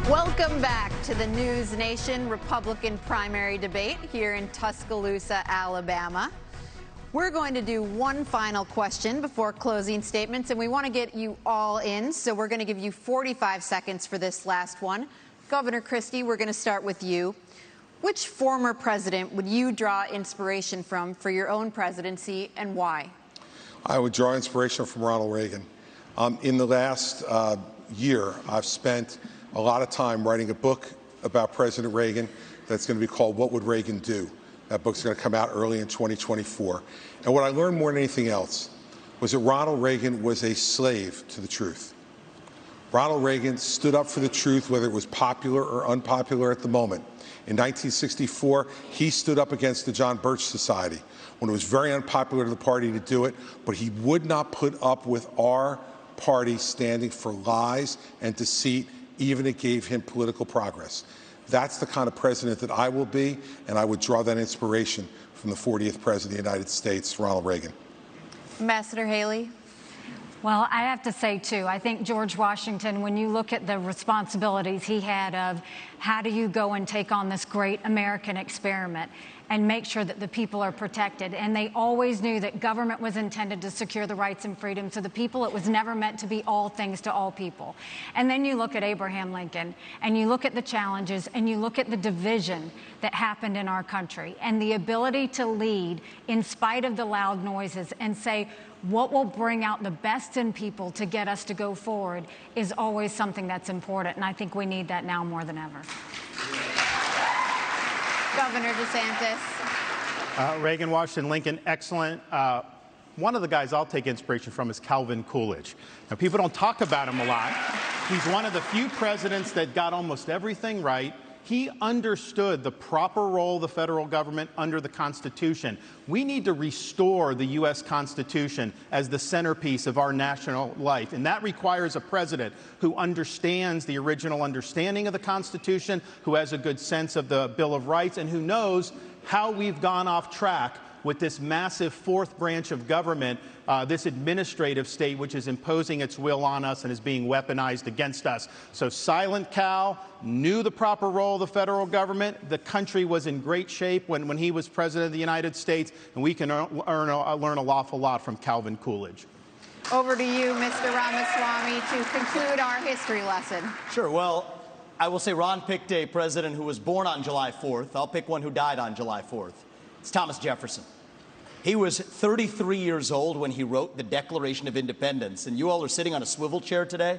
Welcome back to the News Nation Republican primary debate here in Tuscaloosa, Alabama. We're going to do one final question before closing statements, and we want to get you all in, so we're going to give you 45 seconds for this last one. Governor Christie, we're going to start with you. Which former president would you draw inspiration from for your own presidency, and why? I would draw inspiration from Ronald Reagan. In the last year, I've spent a lot of time writing a book about President Reagan that's going to be called What Would Reagan Do? That book's going to come out early in 2024. And what I learned more than anything else was that Ronald Reagan was a slave to the truth. Ronald Reagan stood up for the truth, whether it was popular or unpopular at the moment. In 1964, he stood up against the John Birch Society when it was very unpopular to the party to do it, but he would not put up with our party standing for lies and deceit, even if it gave him political progress. That's the kind of president that I will be, and I would draw that inspiration from the 40th President of the United States, Ronald Reagan. Ambassador Haley. Well, I have to say, too, I think George Washington, when you look at the responsibilities he had of how do you go and take on this great American experiment and make sure that the people are protected. And they always knew that government was intended to secure the rights and freedoms of the people. It was never meant to be all things to all people. And then you look at Abraham Lincoln, and you look at the challenges, and you look at the division that happened in our country, and the ability to lead in spite of the loud noises and say, what will bring out the best in people to get us to go forward is always something that's important. And I think we need that now more than ever. Governor DeSantis. Reagan, Washington, Lincoln, excellent. One of the guys I'll take inspiration from is Calvin Coolidge. Now, people don't talk about him a lot. He's one of the few presidents that got almost everything right. He understood the proper role of the federal government under the Constitution. We need to restore the U.S. Constitution as the centerpiece of our national life. And that requires a president who understands the original understanding of the Constitution, who has a good sense of the Bill of Rights, and who knows how we've gone off track with this massive fourth branch of government, this administrative state, which is imposing its will on us and is being weaponized against us. So Silent Cal knew the proper role of the federal government. The country was in great shape when he was president of the United States, and we can learn an awful lot from Calvin Coolidge. Over to you, Mr. Ramaswamy, to conclude our history lesson. Sure. Well, I will say Ron picked a president who was born on July 4th. I'll pick one who died on July 4th. It's Thomas Jefferson. He was 33 years old when he wrote the Declaration of Independence, and you all are sitting on a swivel chair today.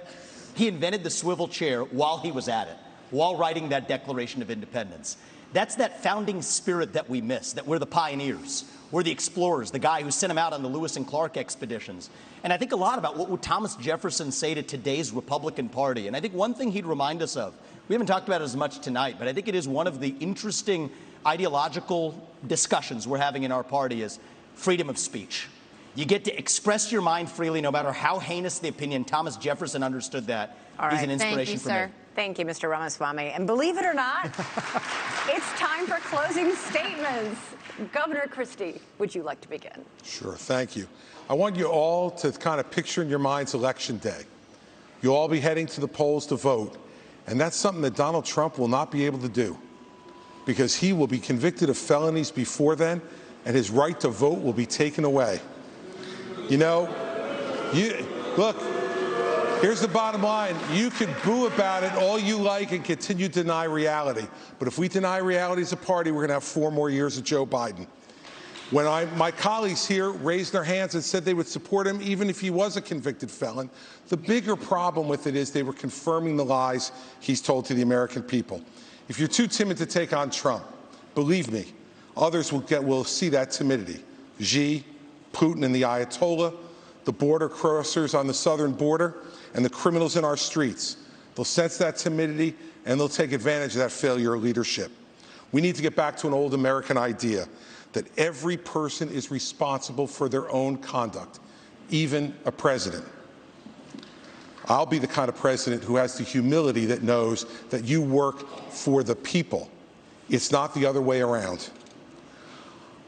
He invented the swivel chair while he was at it, while writing that Declaration of Independence. That's that founding spirit that we miss, that we're the pioneers, we're the explorers, the guy who sent him out on the Lewis and Clark expeditions. And I think a lot about what would Thomas Jefferson say to today's Republican Party. And I think one thing he'd remind us of, we haven't talked about it as much tonight, but I think it is one of the interesting ideological discussions we're having in our party is freedom of speech. You get to express your mind freely no matter how heinous the opinion. Thomas Jefferson understood that. He's an inspiration for me. Thank you, Mr. Ramaswamy. And believe it or not, it's time for closing statements. Governor Christie, would you like to begin? Sure, thank you. I want you all to kind of picture in your minds Election Day. You'll all be heading to the polls to vote, and that's something that Donald Trump will not be able to do because he will be convicted of felonies before then, and his right to vote will be taken away. You know, look, here's the bottom line. You can boo about it all you like and continue to deny reality. But if we deny reality as a party, we're going to have 4 more years of Joe Biden. When my colleagues here raised their hands and said they would support him even if he was a convicted felon, the bigger problem with it is they were confirming the lies he's told to the American people. If you're too timid to take on Trump, believe me, others will see that timidity. Xi, Putin, and the Ayatollah, the border crossers on the southern border, and the criminals in our streets. They'll sense that timidity, and they'll take advantage of that failure of leadership. We need to get back to an old American idea that every person is responsible for their own conduct, even a president. I'll be the kind of president who has the humility that knows that you work for the people. It's not the other way around.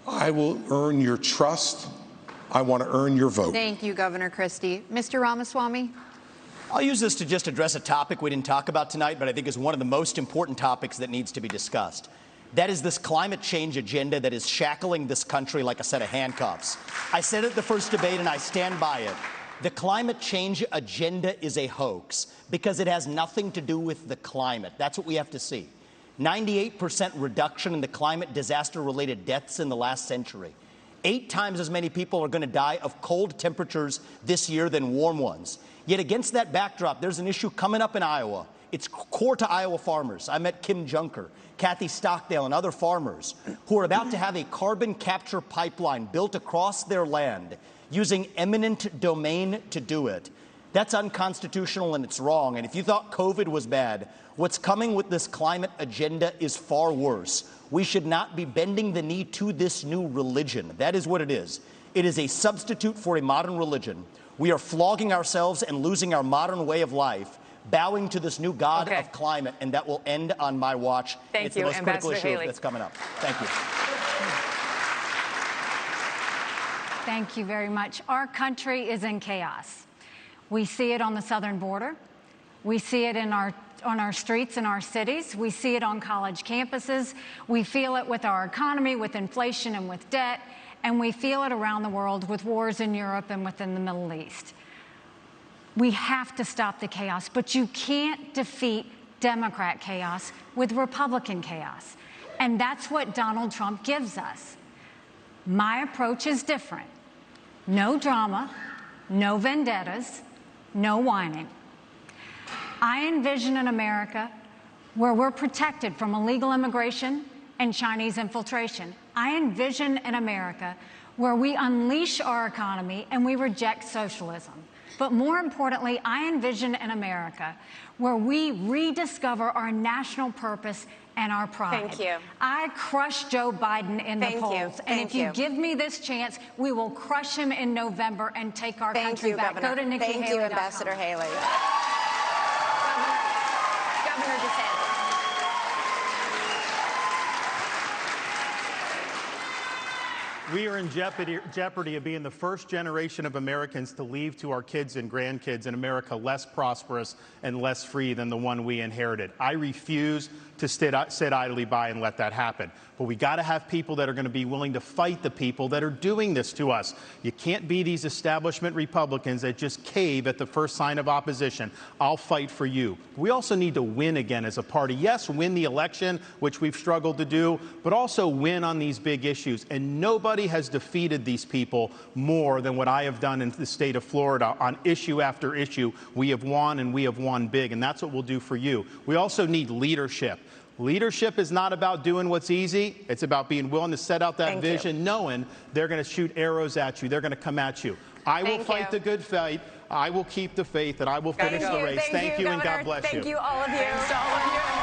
I will earn your trust. I want to earn your vote. Thank you, Governor Christie. Mr. Ramaswamy. I'll use this to just address a topic we didn't talk about tonight, but I think is one of the most important topics that needs to be discussed. That is this climate change agenda that is shackling this country like a set of handcuffs. I said it at the first debate, and I stand by it. The climate change agenda is a hoax because it has nothing to do with the climate. That's what we have to see. 98% reduction in the climate disaster-related deaths in the last century. 8 times as many people are going to die of cold temperatures this year than warm ones. Yet against that backdrop, there's an issue coming up in Iowa. It's core to Iowa farmers. I met Kim Junker, Kathy Stockdale, and other farmers who are about to have a carbon capture pipeline built across their land using eminent domain to do it. That's unconstitutional and it's wrong. And if you thought COVID was bad, what's coming with this climate agenda is far worse. We should not be bending the knee to this new religion. That is what it is. It is a substitute for a modern religion. We are flogging ourselves and losing our modern way of life, bowing to this new god of climate, and that will end on my watch. Thank you, the most critical issue Haley. that's coming up. Thank you. Thank you very much. Our country is in chaos. We see it on the southern border. We see it on our streets in our cities. We see it on college campuses. We feel it with our economy, with inflation and with debt. And we feel it around the world with wars in Europe and within the Middle East. We have to stop the chaos, but you can't defeat Democrat chaos with Republican chaos. And that's what Donald Trump gives us. My approach is different. No drama, no vendettas, no whining. I envision an America where we're protected from illegal immigration and Chinese infiltration. I envision an America where we unleash our economy and we reject socialism. But more importantly, I envision an America where we rediscover our national purpose and our pride. Thank you. I crush Joe Biden in the polls. And if you give me this chance, we will crush him in November and take our country back. Governor. Go to NikkiHaley.com. Thank you, Ambassador Haley. Governor DeSantis. We are in jeopardy of being the first generation of Americans to leave to our kids and grandkids an America less prosperous and less free than the one we inherited. I refuse to sit idly by and let that happen. But we got to have people that are going to be willing to fight the people that are doing this to us. You can't be these establishment Republicans that just cave at the first sign of opposition. I'll fight for you. We also need to win again as a party. Yes, win the election, which we've struggled to do, but also win on these big issues. And nobody has defeated these people more than what I have done in the state of Florida on issue after issue. We have won, and we have won big, and that's what we'll do for you. We also need leadership. Leadership is not about doing what's easy. It's about being willing to set out that vision, knowing they're going to shoot arrows at you. They're going to come at you. I will fight the good fight. I will keep the faith, and I will finish the race. Thank you, and God bless you. Thank you, all of you. Thanks to all of you.